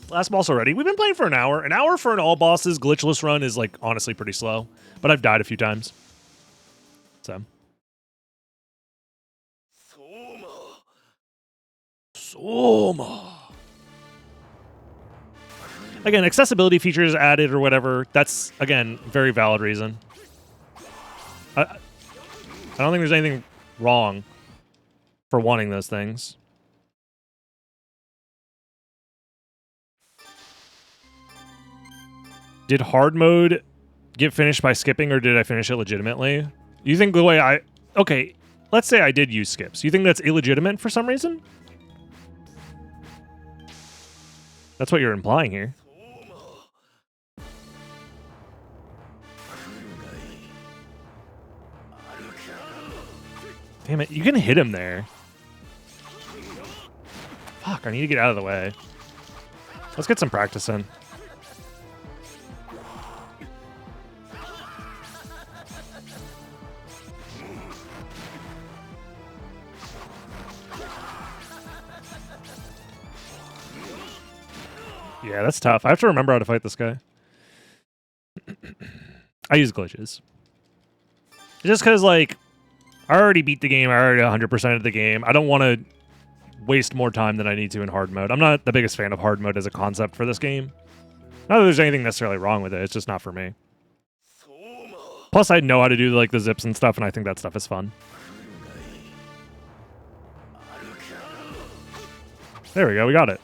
Last boss already. We've been playing for an hour. An hour for an all bosses glitchless run is like honestly pretty slow, but I've died a few times. So. Soma. Again, accessibility features added or whatever. That's, again, very valid reason. I don't think there's anything wrong for wanting those things. Did hard mode get finished by skipping, or did I finish it legitimately? You think the way okay, let's say I did use skips. You think that's illegitimate for some reason? That's what you're implying here. Damn it, you can hit him there. Fuck, I need to get out of the way. Let's get some practice in. Yeah, that's tough. I have to remember how to fight this guy. I use glitches. Just because, like, I already beat the game. I already 100%ed the game. I don't want to waste more time than I need to in hard mode. I'm not the biggest fan of hard mode as a concept for this game. Not that there's anything necessarily wrong with it. It's just not for me. Plus, I know how to do like the zips and stuff, and I think that stuff is fun. There we go, we got it.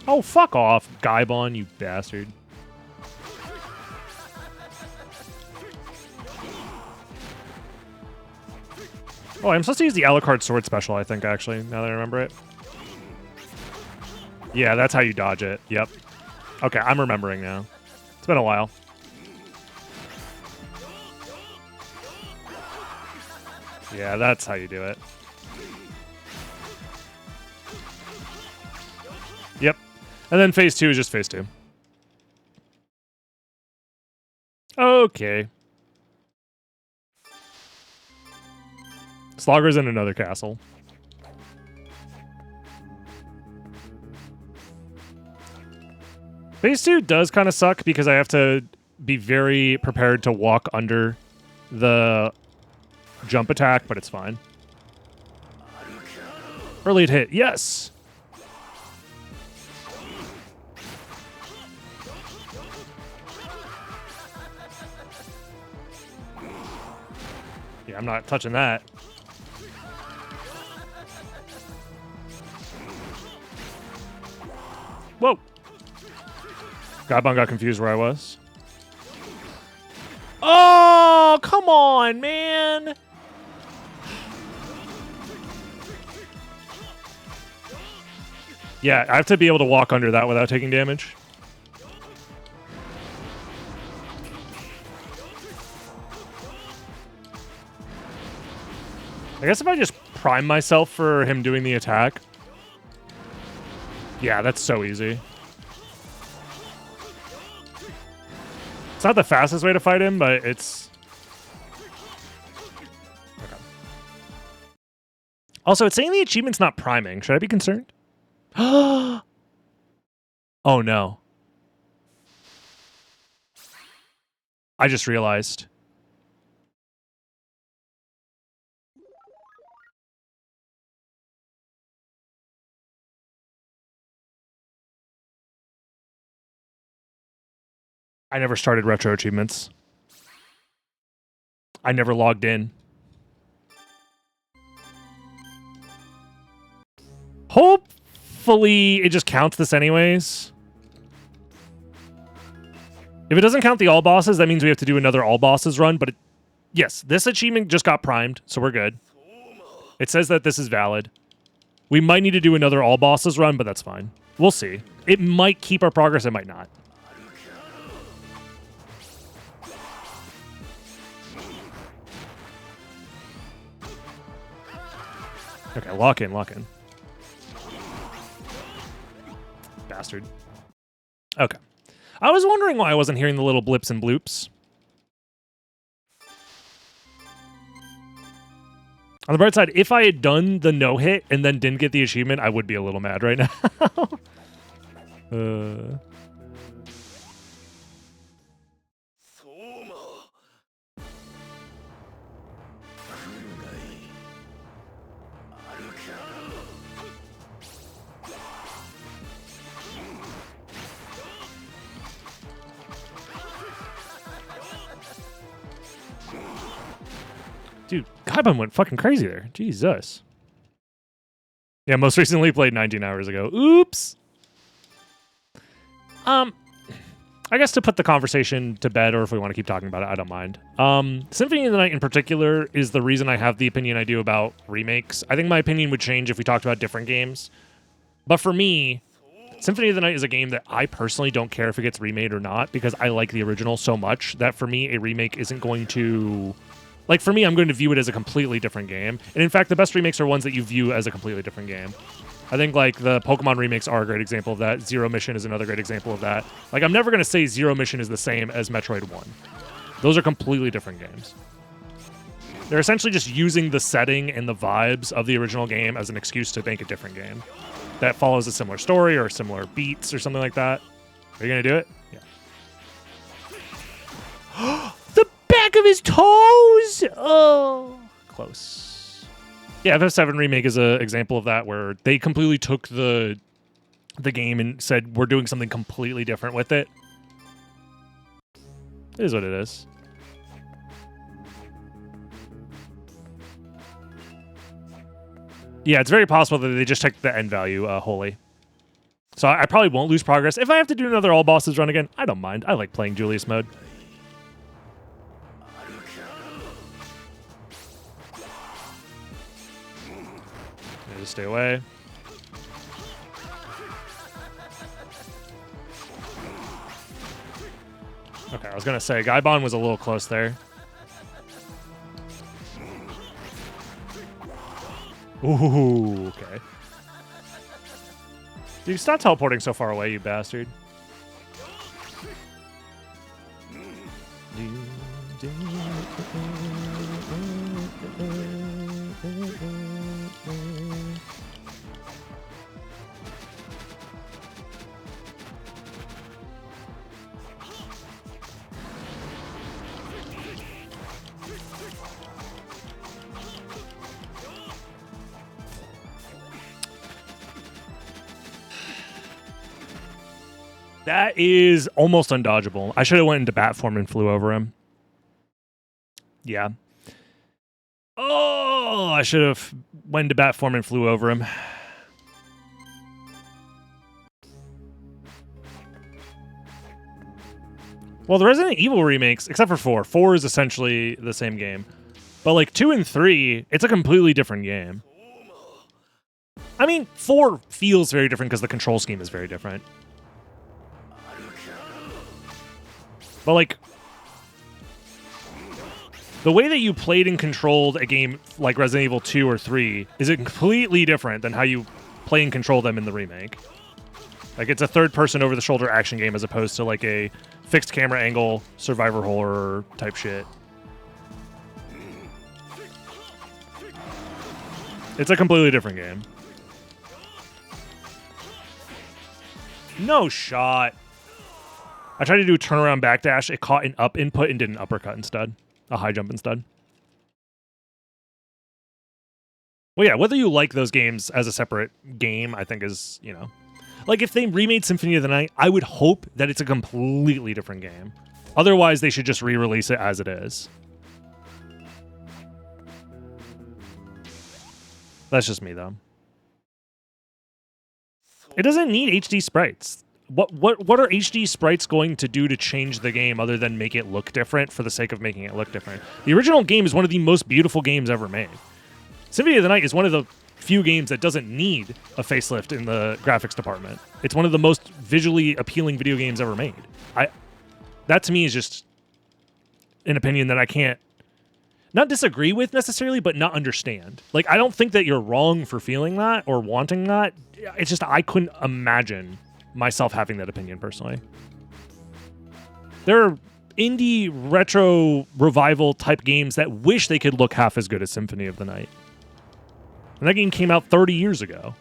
Oh, fuck off, Gaibon, you bastard. Oh, I'm supposed to use the Alucard sword special, I think, actually, now that I remember it. Yeah, that's how you dodge it. Yep. Okay, I'm remembering now. It's been a while. Yeah, that's how you do it. Yep. And then phase 2 is just phase 2. Okay. Slogger's in another castle. Phase 2 does kind of suck because I have to be very prepared to walk under the jump attack, but it's fine. Early hit, yes! Yeah, I'm not touching that. Whoa! Gaibon got confused where I was. Oh, come on, man! Yeah, I have to be able to walk under that without taking damage. I guess if I just prime myself for him doing the attack. Yeah, that's so easy. It's not the fastest way to fight him, but it's... Okay. Also, it's saying the achievement's not priming. Should I be concerned? Oh, no. I just realized. I never started retro achievements. I never logged in. Hopefully it just counts this anyways. If it doesn't count the all bosses, that means we have to do another all bosses run, but yes, this achievement just got primed, so we're good. It says that this is valid. We might need to do another all bosses run, but that's fine. We'll see. It might keep our progress, it might not. Okay, lock in, lock in. Bastard. Okay. I was wondering why I wasn't hearing the little blips and bloops. On the bright side, if I had done the no-hit and then didn't get the achievement, I would be a little mad right now. Dude, Gaibon went fucking crazy there. Jesus. Yeah, most recently played 19 hours ago. Oops. I guess to put the conversation to bed, or if we want to keep talking about it, I don't mind. Symphony of the Night in particular is the reason I have the opinion I do about remakes. I think my opinion would change if we talked about different games. But for me, Symphony of the Night is a game that I personally don't care if it gets remade or not, because I like the original so much that for me, a remake isn't going to... Like, for me, I'm going to view it as a completely different game. And in fact, the best remakes are ones that you view as a completely different game. I think, like, the Pokemon remakes are a great example of that. Zero Mission is another great example of that. Like, I'm never going to say Zero Mission is the same as Metroid 1. Those are completely different games. They're essentially just using the setting and the vibes of the original game as an excuse to make a different game that follows a similar story or similar beats or something like that. Are you going to do it? Yeah. Back of his toes! Oh, close. Yeah, FF7 Remake is an example of that, where they completely took the game and said, we're doing something completely different with it. It is what it is. Yeah, it's very possible that they just checked the end value wholly. So I probably won't lose progress. If I have to do another all bosses run again, I don't mind. I like playing Julius mode. Just stay away. Okay, I was gonna say Gaibon was a little close there. Ooh, okay. Dude, stop teleporting so far away, you bastard. That is almost undodgeable. I should have went into bat form and flew over him. Yeah. Oh, I should have went into bat form and flew over him. Well, the Resident Evil remakes, except for 4. 4 is essentially the same game. But like 2 and 3, it's a completely different game. I mean, 4 feels very different because the control scheme is very different. But like, the way that you played and controlled a game like Resident Evil 2 or 3 is completely different than how you play and control them in the remake. Like, it's a third-person over-the-shoulder action game as opposed to like a fixed camera angle survivor horror type shit. It's a completely different game. No shot. I tried to do a turnaround backdash. It caught an up input and did an uppercut instead. A high jump instead. Well, yeah, whether you like those games as a separate game, I think is, you know... Like, if they remade Symphony of the Night, I would hope that it's a completely different game. Otherwise, they should just re-release it as it is. That's just me, though. It doesn't need HD sprites. What are HD sprites going to do to change the game other than make it look different for the sake of making it look different? The original game is one of the most beautiful games ever made. Symphony of the Night is one of the few games that doesn't need a facelift in the graphics department. It's one of the most visually appealing video games ever made. That to me is just an opinion that I can't not disagree with necessarily, but not understand. Like, I don't think that you're wrong for feeling that or wanting that. It's just I couldn't imagine myself having that opinion personally. There are indie retro revival type games that wish they could look half as good as Symphony of the Night. And that game came out 30 years ago.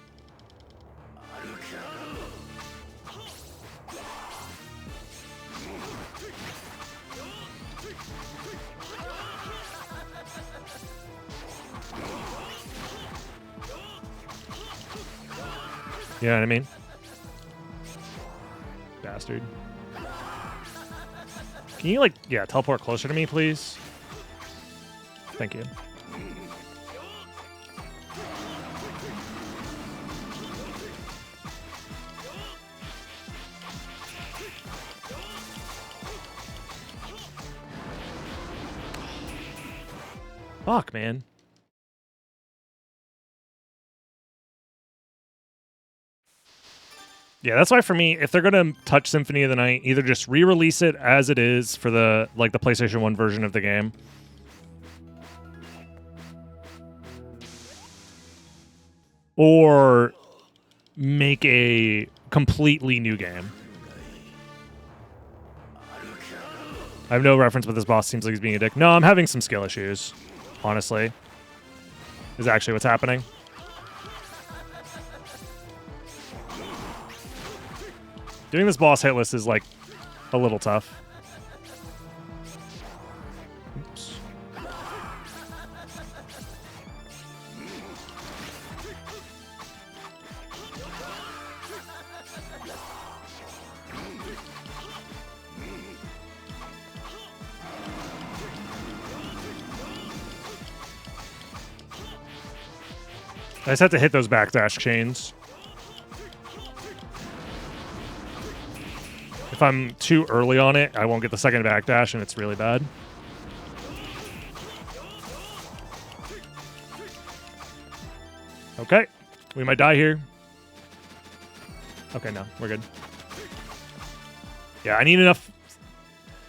You know what I mean? Bastard. Can you, like, yeah, teleport closer to me, please? Thank you. Fuck, man. Yeah, that's why for me, if they're gonna touch Symphony of the Night, either just re-release it as it is for the the PlayStation 1 version of the game, or make a completely new game. I have no reference, but this boss seems like he's being a dick. No, I'm having some skill issues, honestly. Is actually what's happening. Doing this boss hitless is, like, a little tough. Oops. I just have to hit those backdash chains. If I'm too early on it, I won't get the second backdash, and it's really bad. Okay. We might die here. Okay, no. We're good. Yeah, I need enough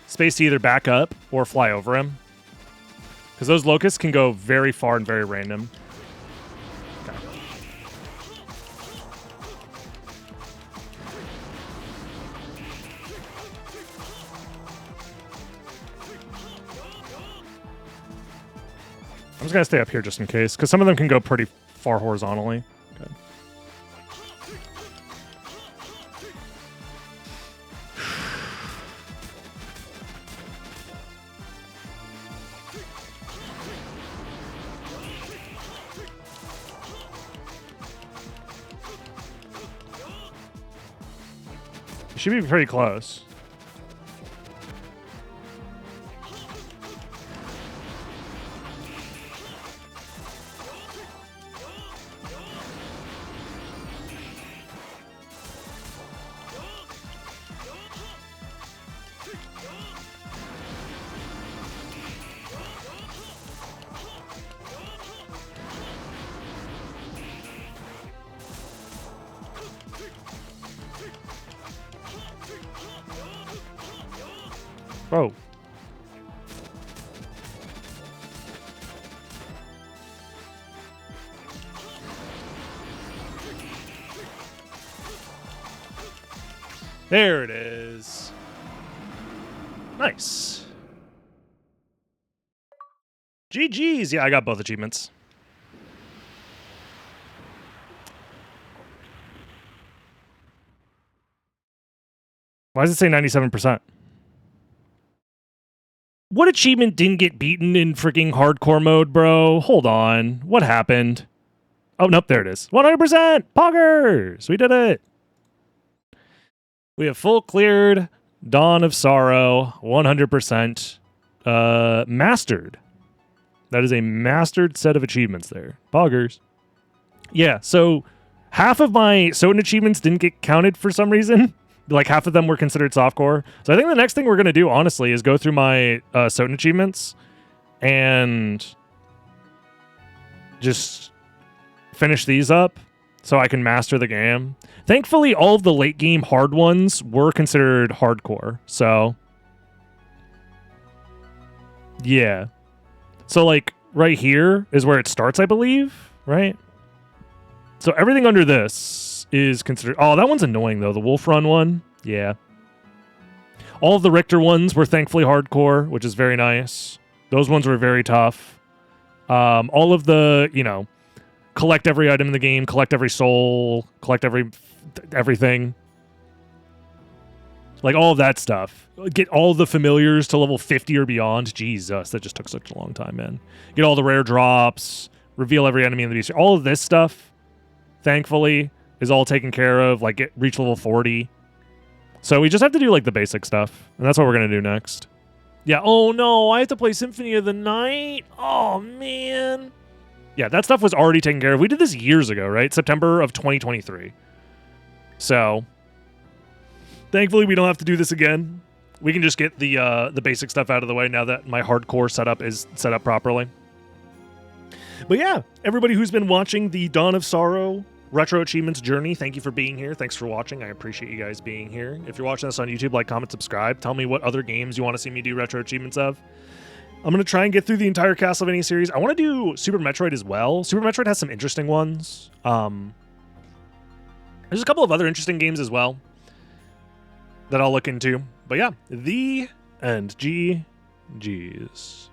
space to either back up or fly over him. Because those locusts can go very far and very random. Okay. I'm just going to stay up here just in case, because some of them can go pretty far horizontally. Okay. You should be pretty close. Whoa. There it is. Nice. GG's. Yeah, I got both achievements. Why does it say 97%? What achievement didn't get beaten in freaking hardcore mode, bro? Hold on. What happened? Oh, nope, there it is. 100%! Poggers! We did it! We have full cleared Dawn of Sorrow, 100%. Mastered. That is a mastered set of achievements there. Poggers. Yeah, so half of my Soten achievements didn't get counted for some reason. Like, half of them were considered softcore. So I think the next thing we're going to do, honestly, is go through my Soten achievements and just finish these up so I can master the game. Thankfully, all of the late game hard ones were considered hardcore. So, yeah. So, like, right here is where it starts, I believe, right? So everything under this is considered... Oh, that one's annoying, though. The Wolf Run one. Yeah. All of the Richter ones were thankfully hardcore, which is very nice. Those ones were very tough. All of the, you know, collect every item in the game, collect every soul, collect everything. Like, all of that stuff. Get all the familiars to level 50 or beyond. Jesus, that just took such a long time, man. Get all the rare drops, reveal every enemy in the beast. All of this stuff, thankfully, is all taken care of. Like, reach level 40. So we just have to do, like, the basic stuff. And that's what we're going to do next. Yeah, oh no, I have to play Symphony of the Night? Oh, man. Yeah, that stuff was already taken care of. We did this years ago, right? September of 2023. So, thankfully, we don't have to do this again. We can just get the basic stuff out of the way now that my hardcore setup is set up properly. But yeah, everybody who's been watching the Dawn of Sorrow Retro Achievements journey, thank you for being here. Thanks for watching. I appreciate you guys being here. If you're watching this on YouTube, like, comment, subscribe. Tell me what other games you want to see me do Retro Achievements of. I'm going to try and get through the entire Castlevania series. I want to do Super Metroid as well. Super Metroid has some interesting ones. There's a couple of other interesting games as well that I'll look into. But yeah, the end. GG's.